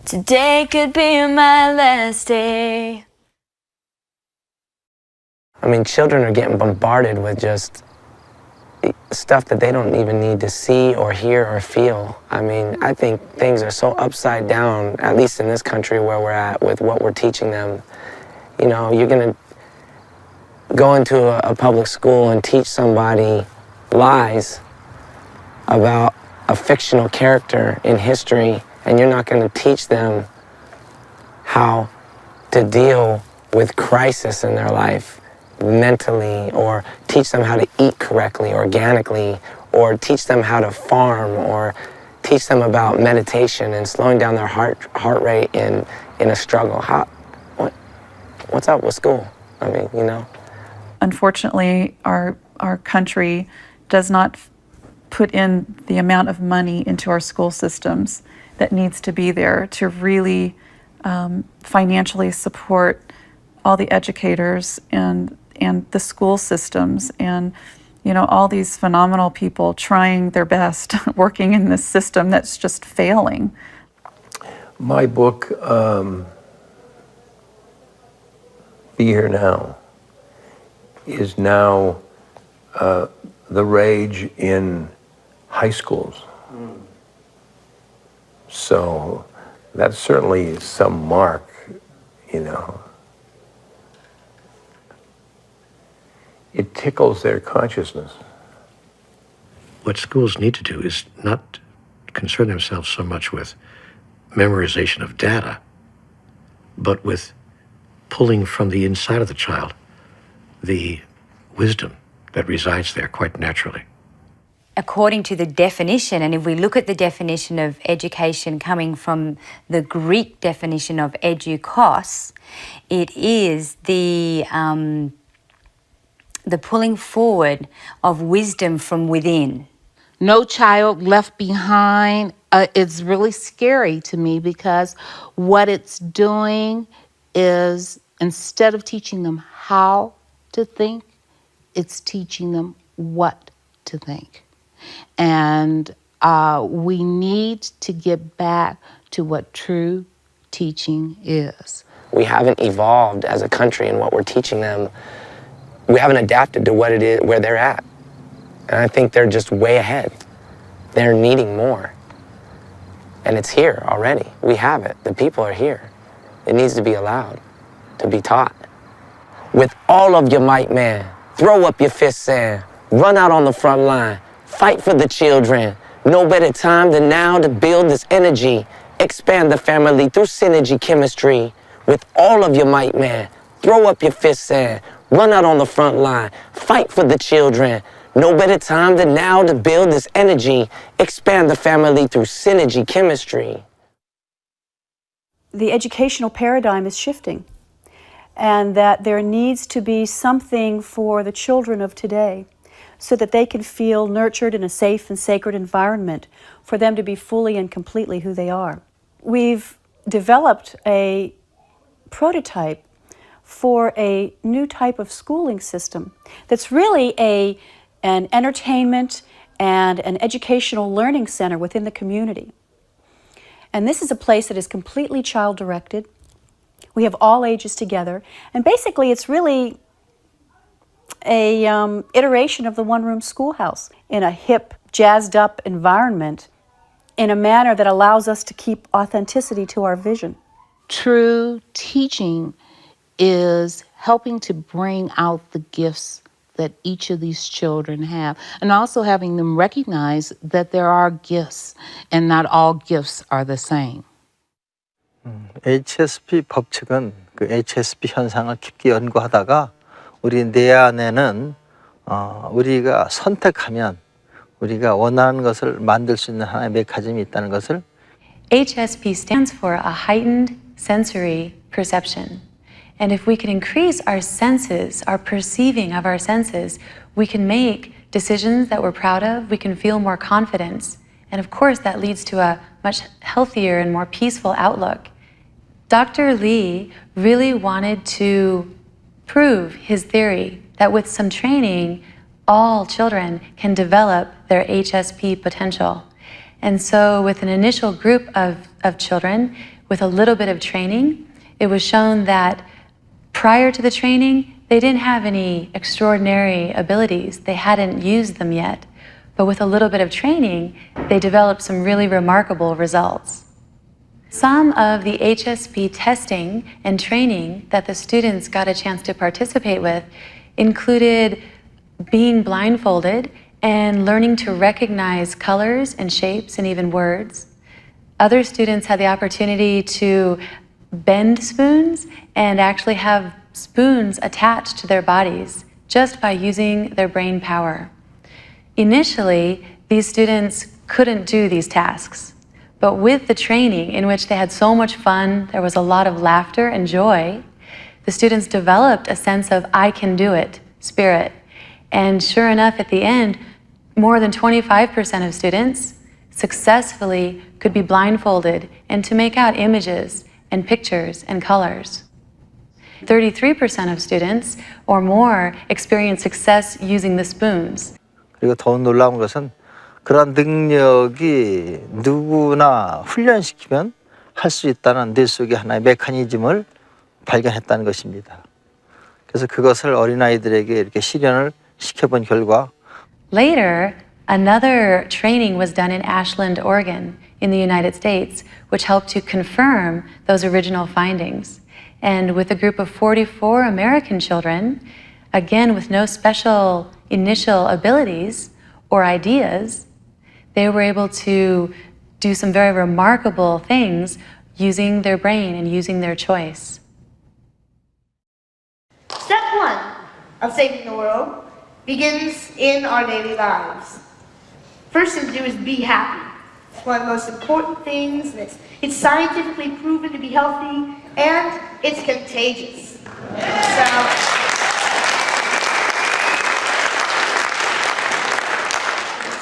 Today could be my last day. I mean, children are getting bombarded with just stuff that they don't even need to see or hear or feel. I mean, I think things are so upside down, at least in this country where we're at, with what we're teaching them. You're going to go into a public school and teach somebody lies about a fictional character in history, and you're not going to teach them how to deal with crisis in their life mentally, or teach them how to eat correctly, organically, or teach them how to farm, or teach them about meditation and slowing down their heart rate in a struggle. What's up with school? I mean, Unfortunately, our country does not put in the amount of money into our school systems that needs to be there to really financially support all the educators and the school systems, and all these phenomenal people trying their best working in this system that's just failing. My book, Be Here Now, is now the rage in high schools. So that's certainly some mark, It tickles their consciousness. What schools need to do is not concern themselves so much with memorization of data, but with pulling from the inside of the child the wisdom that resides there quite naturally. According to the definition, and if we look at the definition of education coming from the Greek definition of edukos, it is the pulling forward of wisdom from within. No child left behind. It's really scary to me, because what it's doing is, instead of teaching them how to think, it's teaching them what to think. And we need to get back to what true teaching is. We haven't evolved as a country in what we're teaching them. We haven't adapted to what it is, where they're at. And I think they're just way ahead. They're needing more. And it's here already. We have it. The people are here. It needs to be allowed to be taught. With all of your might, man, throw up your fists and run out on the front line. Fight for the children. No better time than now to build this energy. Expand the family through synergy chemistry. With all of your might, man, throw up your fists and run out on the front line. Fight for the children. No better time than now to build this energy. Expand the family through synergy chemistry. The educational paradigm is shifting, and that there needs to be something for the children of today so that they can feel nurtured in a safe and sacred environment for them to be fully and completely who they are. We've developed a prototype for a new type of schooling system that's really an entertainment and an educational learning center within the community. And this is a place that is completely child-directed. We have all ages together. And basically, it's really a iteration of the one-room schoolhouse in a hip, jazzed-up environment in a manner that allows us to keep authenticity to our vision. True teaching is helping to bring out the gifts that each of these children have, and also having them recognize that there are gifts and not all gifts are the same. HSP 법칙은 그 HSP 현상을 깊게 연구하다가 우리 뇌 안에는 우리가 선택하면 우리가 원하는 것을 만들 수 있는 하나의 메커니즘이 있다는 것을 HSP stands for a heightened sensory perception. And if we can increase our senses, our perceiving of our senses, we can make decisions that we're proud of, we can feel more confidence. And of course, that leads to a much healthier and more peaceful outlook. Dr. Lee really wanted to prove his theory that with some training, all children can develop their HSP potential. And so with an initial group of children, with a little bit of training, it was shown that prior to the training, they didn't have any extraordinary abilities. They hadn't used them yet. But with a little bit of training, they developed some really remarkable results. Some of the HSP testing and training that the students got a chance to participate with included being blindfolded and learning to recognize colors and shapes and even words. Other students had the opportunity to bend spoons and actually have spoons attached to their bodies just by using their brain power. Initially, these students couldn't do these tasks, but with the training in which they had so much fun, there was a lot of laughter and joy, the students developed a sense of I can do it spirit. And sure enough, at the end, more than 25% of students successfully could be blindfolded and to make out images and pictures and colors. 33% of students or more experienced success using the spoons. 그리고 더 놀라운 것은 그런 능력이 누구나 훈련시키면 할 수 있다는 뇌 속의 하나의 메커니즘을 발견했다는 것입니다. 그래서 그것을 어린아이들에게 이렇게 실현을 시켜본 결과 Later, another training was done in Ashland, Oregon, in the United States, which helped to confirm those original findings. And with a group of 44 American children, again with no special initial abilities or ideas, they were able to do some very remarkable things using their brain and using their choice. Step one of saving the world begins in our daily lives. First thing to do is be happy. It's one of the most important things. It's scientifically proven to be healthy, and it's contagious.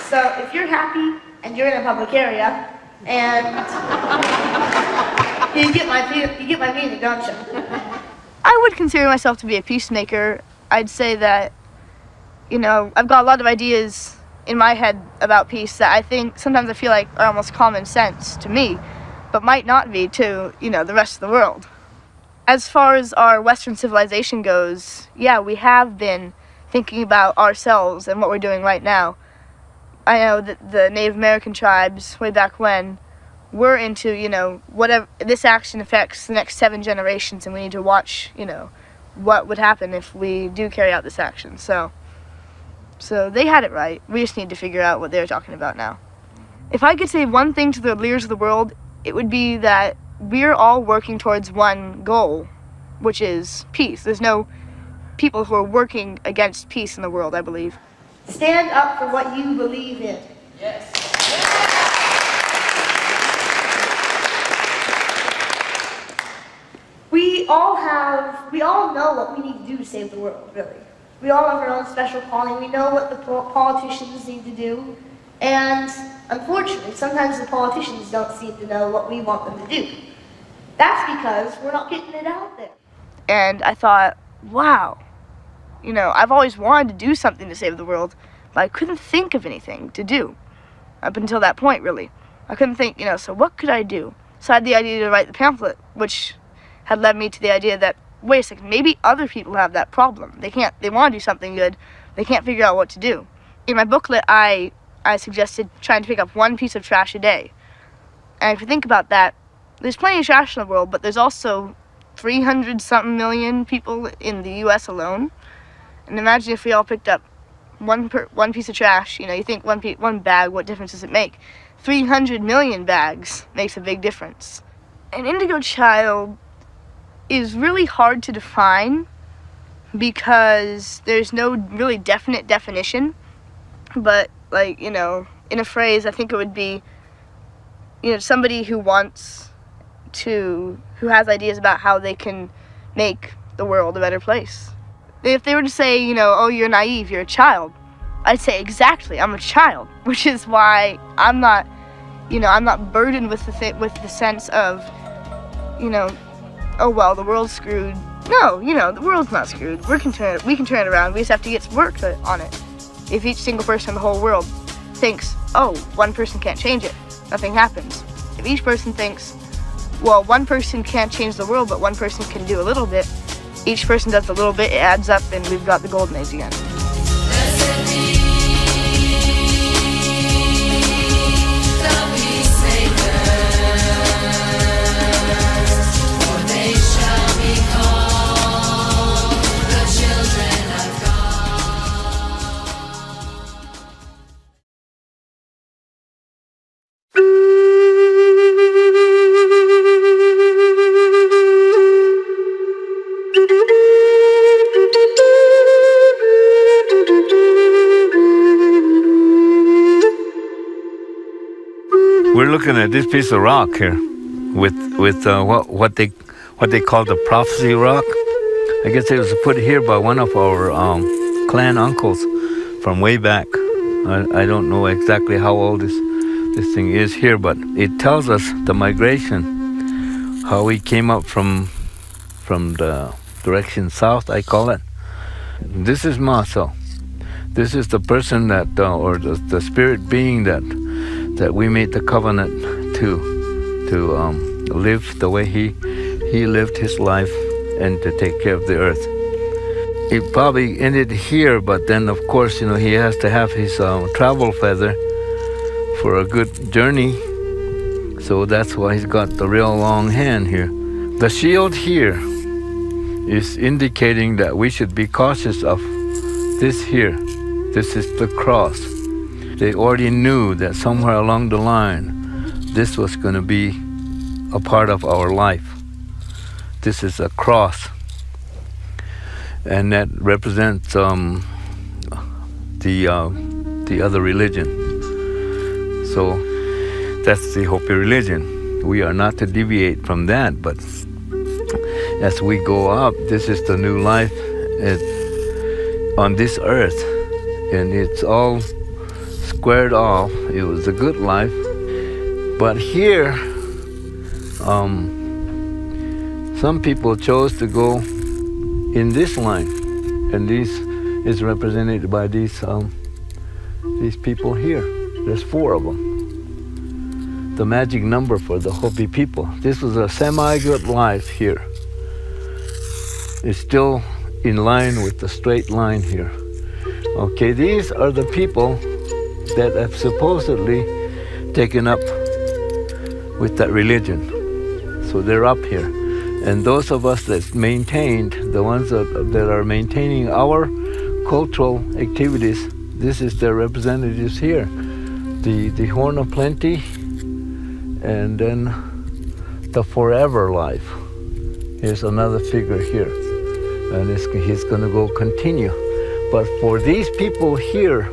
So if you're happy and you're in a public area, and you get my meaning, don't you? I would consider myself to be a peacemaker. I'd say that, you know, I've got a lot of ideas in my head about peace that I think sometimes I feel like are almost common sense to me, but might not be to, you know, the rest of the world. As far as our Western civilization goes, yeah, we have been thinking about ourselves and what we're doing right now. I know that the Native American tribes, way back when, were into, you know, whatever, this action affects the next 7 generations, and we need to watch, you know, what would happen if we do carry out this action. So they had it right. We just need to figure out what they're talking about now. If I could say one thing to the leaders of the world, it would be that we're all working towards one goal, which is peace. There's no people who are working against peace in the world, I believe. Stand up for what you believe in. Yes. We all know what we need to do to save the world, really. We all have our own special calling. We know what the politicians need to do. And unfortunately, sometimes the politicians don't seem to know what we want them to do. That's because we're not getting it out there. And I thought, wow, you know, I've always wanted to do something to save the world, but I couldn't think of anything to do up until that point, really. I couldn't think, so what could I do? So I had the idea to write the pamphlet, which had led me to the idea that, wait a second, maybe other people have that problem. They want to do something good, they can't figure out what to do. In my booklet, I suggested trying to pick up one piece of trash a day. And if you think about that, there's plenty of trash in the world, but there's also 300-something million people in the U.S. alone. And imagine if we all picked up one piece of trash. You think one bag, what difference does it make? 300 million bags makes a big difference. An indigo child is really hard to define because there's no really definite definition. But, in a phrase, I think it would be, somebody who has ideas about how they can make the world a better place. If they were to say, oh, you're naive, you're a child, I'd say, exactly, I'm a child, which is why I'm not burdened with the sense of, oh, well, the world's screwed. No, the world's not screwed. We can turn it around. We just have to get some work on it. If each single person in the whole world thinks, oh, one person can't change it, nothing happens. If each person thinks, well, one person can't change the world, but one person can do a little bit, each person does a little bit, it adds up, and we've got the golden age again. We're looking at this piece of rock here, with what they call the prophecy rock. I guess it was put here by one of our clan uncles from way back. I don't know exactly how old this thing is here, but it tells us the migration, how we came up from the direction south, I call it. This is Maso. This is the person that, or the spirit being that we made the covenant to live the way he lived his life and to take care of the earth. It probably ended here, but then of course, he has to have his travel feather for a good journey. So that's why he's got the real long hand here. The shield here is indicating that we should be cautious of this here. This is the cross. They already knew that somewhere along the line, this was going to be a part of our life. This is a cross. And that represents the other religion. So that's the Hopi religion. We are not to deviate from that, but as we go up, this is the new life on this earth. And it's all squared off. It was a good life. But here, some people chose to go in this line. And this is represented by these people here. There's 4 of them. The magic number for the Hopi people. This was a semi-good life here. It's still in line with the straight line here. Okay, these are the people that have supposedly taken up with that religion. So they're up here. And those of us that maintained, the ones that are maintaining our cultural activities, this is their representatives here. The Horn of Plenty, and then the forever life. Here's another figure here. And he's going to go continue. But for these people here,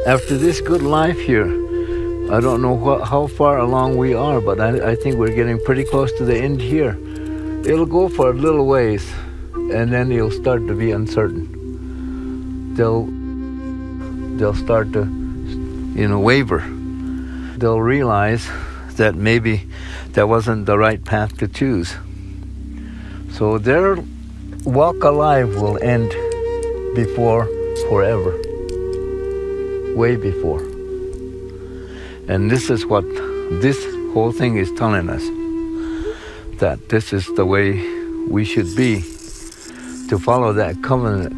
after this good life here, I don't know how far along we are, but I think we're getting pretty close to the end here. It'll go for a little ways, and then it'll start to be uncertain. They'll start to, waver. They'll realize that maybe that wasn't the right path to choose. So their walk alive will end before forever, way before. And this is what this whole thing is telling us, that this is the way we should be, to follow that covenant.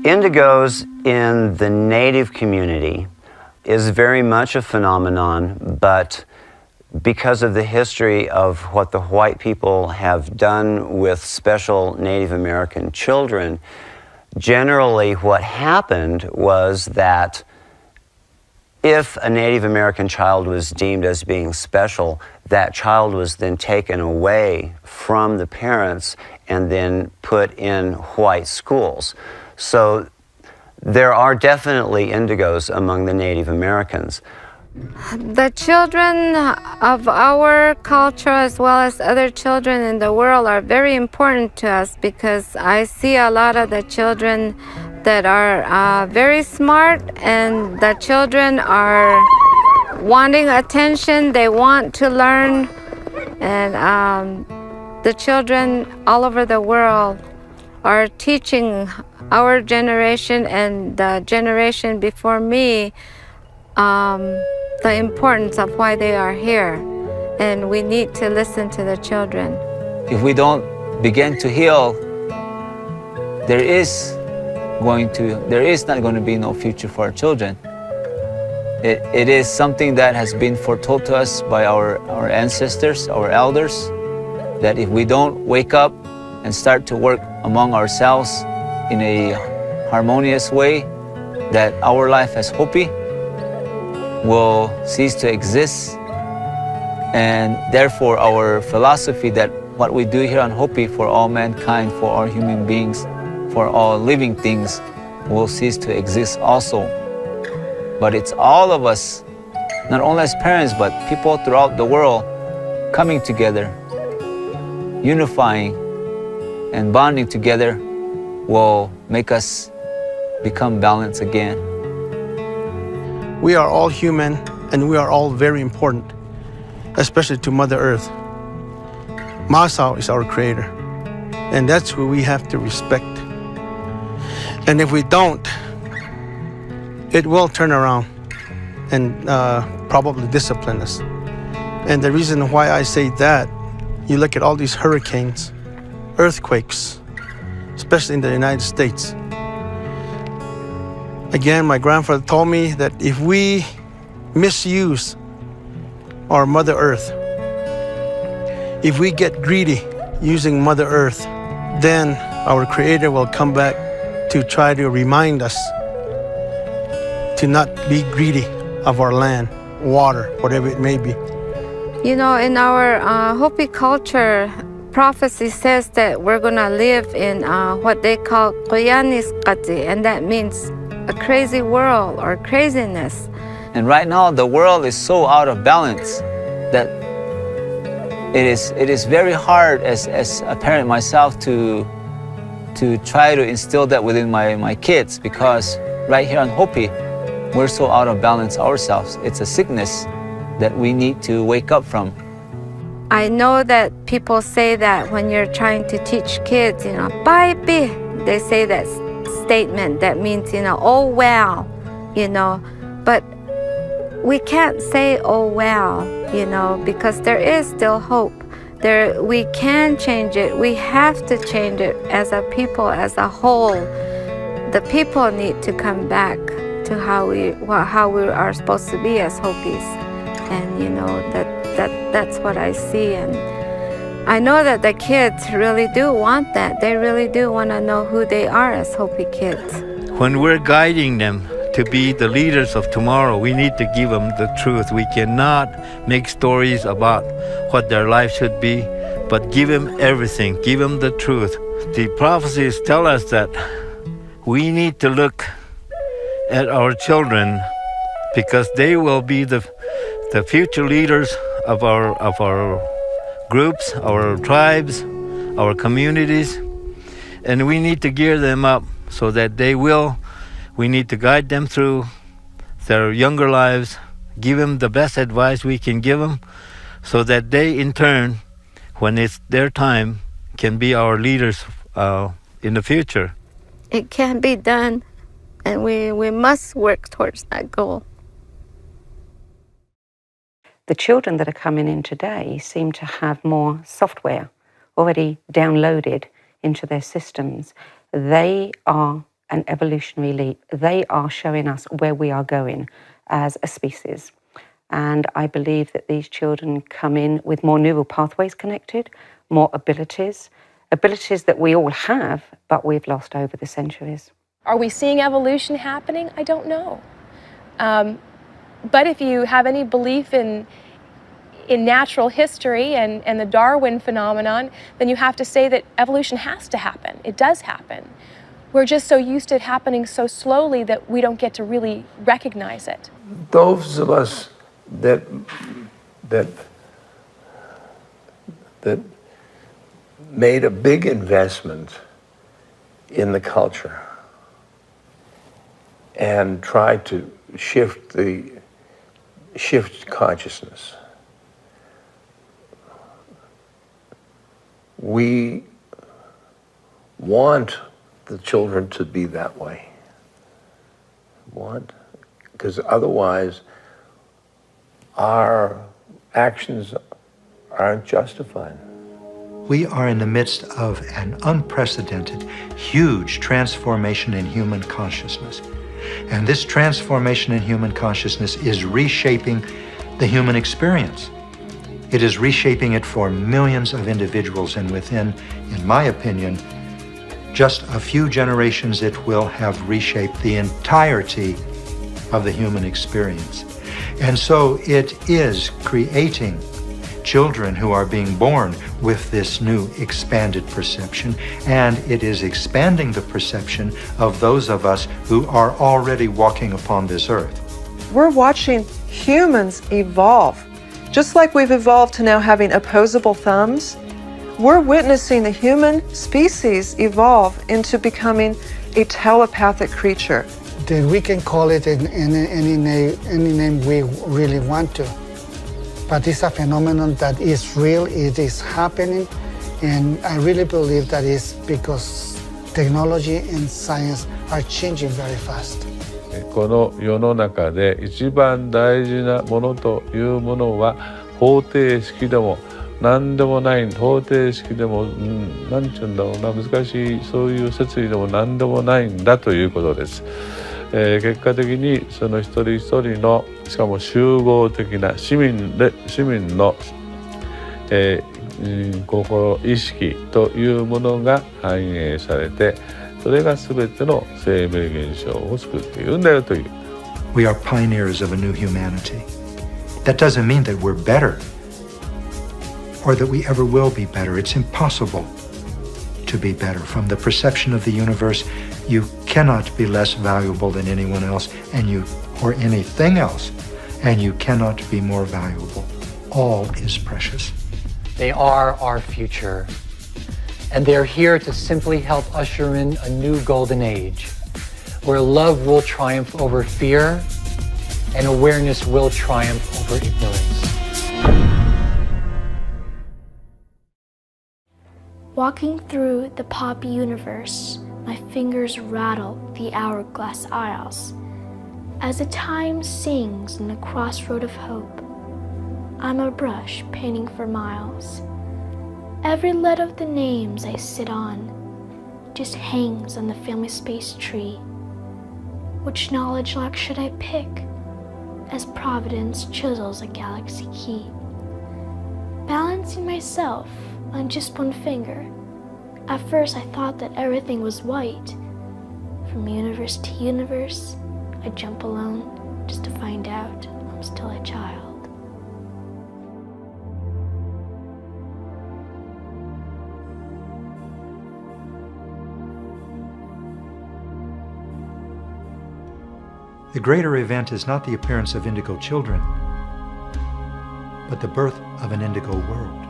Indigos in the Native community is very much a phenomenon, but because of the history of what the white people have done with special Native American children, generally what happened was that if a Native American child was deemed as being special, that child was then taken away from the parents and then put in white schools. So there are definitely indigos among the Native Americans. The children of our culture as well as other children in the world are very important to us, because I see a lot of the children that are very smart, and the children are wanting attention, they want to learn, and the children all over the world are teaching our generation and the generation before me the importance of why they are here, and we need to listen to the children. If we don't begin to heal, there is not going to be no future for our children. It is something that has been foretold to us by our ancestors, our elders, that if we don't wake up and start to work among ourselves in a harmonious way, that our life as Hopi will cease to exist, and therefore our philosophy that what we do here on Hopi for all mankind, for all human beings, for all living things will cease to exist also. But it's all of us, not only as parents, but people throughout the world coming together, unifying and bonding together will make us become balanced again. We are all human, and we are all very important, especially to Mother Earth. Masao is our creator, and that's who we have to respect. And if we don't, it will turn around and probably discipline us. And the reason why I say that, you look at all these hurricanes, earthquakes, especially in the United States. Again, my grandfather told me that if we misuse our Mother Earth, if we get greedy using Mother Earth, then our Creator will come back to try to remind us to not be greedy of our land, water, whatever it may be. You know, in our Hopi culture, prophecy says that we're going to live in what they call Koyaniskati, and that means a crazy world or craziness. And right now the world is so out of balance that it is very hard as a parent myself to try to instill that within my kids, because right here on Hopi, we're so out of balance ourselves. It's a sickness that we need to wake up from. I know that people say that when you're trying to teach kids, you know, "Bye-bye," they say that statement that means, you know, oh well, you know, but we can't say oh well, you know, because there is still hope. We can change it. We have to change it as a people, as a whole. The people need to come back to how we are supposed to be as Hopis, and you know that's what I see, and I know that the kids really do want that. They really do want to know who they are as Hopi kids. When we're guiding them to be the leaders of tomorrow, we need to give them the truth. We cannot make stories about what their life should be, but give them everything. Give them the truth. The prophecies tell us that we need to look at our children, because they will be the future leaders of our groups, our tribes, our communities, and we need to gear them up so that we need to guide them through their younger lives, give them the best advice we can give them, so that they in turn, when it's their time, can be our leaders in the future. It can be done, and we must work towards that goal. The children that are coming in today seem to have more software already downloaded into their systems. They are an evolutionary leap. They are showing us where we are going as a species. And I believe that these children come in with more neural pathways connected, more abilities that we all have, but we've lost over the centuries. Are we seeing evolution happening? I don't know. But if you have any belief in natural history and the Darwin phenomenon, then you have to say that evolution has to happen. It does happen. We're just so used to it happening so slowly that we don't get to really recognize it. Those of us that made a big investment in the culture and tried to shift consciousness. We want the children to be that way. Because otherwise our actions aren't justified. We are in the midst of an unprecedented, huge transformation in human consciousness. And this transformation in human consciousness is reshaping the human experience. It is reshaping it for millions of individuals, and within, in my opinion, just a few generations, it will have reshaped the entirety of the human experience. And so it is creating children who are being born with this new expanded perception, and it is expanding the perception of those of us who are already walking upon this earth. We're watching humans evolve. Just like we've evolved to now having opposable thumbs, we're witnessing the human species evolve into becoming a telepathic creature. Then we can call it in any name we really want to. But it's a phenomenon that is real, it is happening, and I really believe that is because technology and science are changing very fast. この世の中で一番大事なものというものは方程式でも何でもない方程式でも何て言うんだろうな難しいそういう説理でも何でもないんだということです。結果的にその一人一人のしかも集合的な市民の、心意識というものが反映されてそれが全ての生命現象を作っているんだよという。We are pioneers of a new humanity. That doesn't mean that we're better or that we ever will be better. It's impossible to be better. From the perception of the universe, you cannot be less valuable than anyone else or anything else, and you cannot be more valuable. All is precious. They are our future, and they're here to simply help usher in a new golden age, where love will triumph over fear and awareness will triumph over ignorance. Walking through the pop universe, my fingers rattle the hourglass aisles. As the time sings in the crossroad of hope, I'm a brush painting for miles. Every letter of the names I sit on just hangs on the family space tree. Which knowledge lock should I pick as Providence chisels a galaxy key? Balancing myself on just one finger, at first I thought that everything was white. From universe to universe, I jump alone just to find out I'm still a child. The greater event is not the appearance of indigo children, but the birth of an indigo world.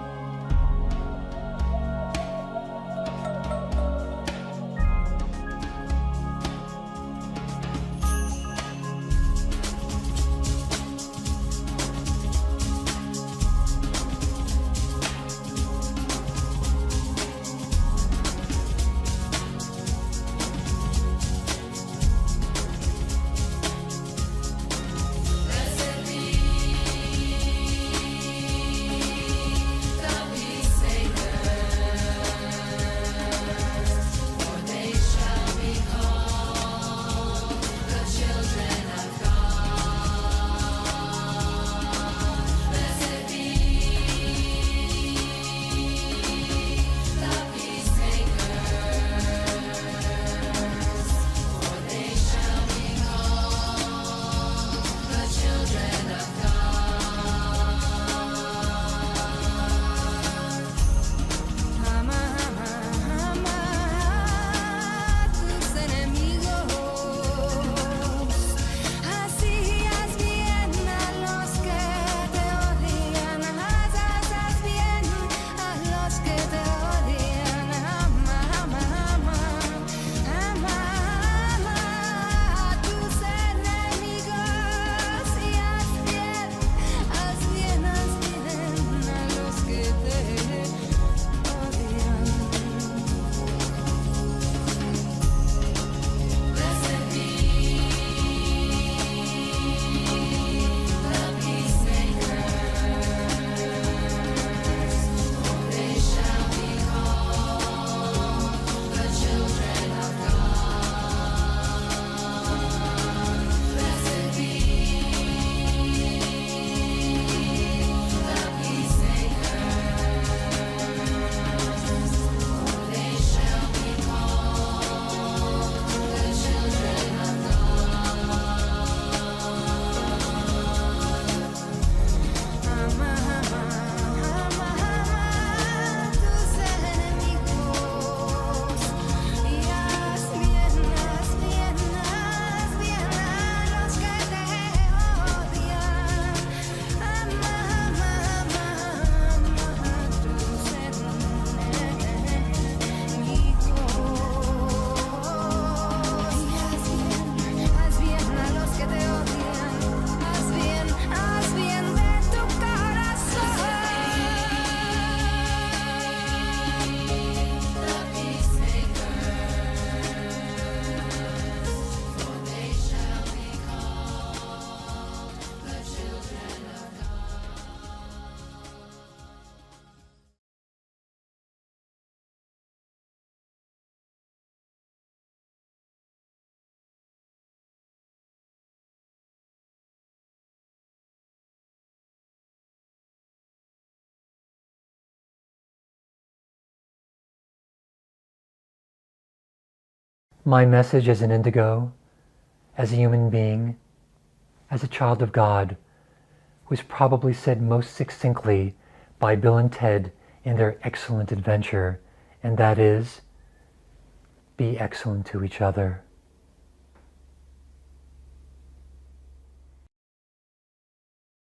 My message as an indigo, as a human being, as a child of God, was probably said most succinctly by Bill and Ted in their excellent adventure, and that is, be excellent to each other.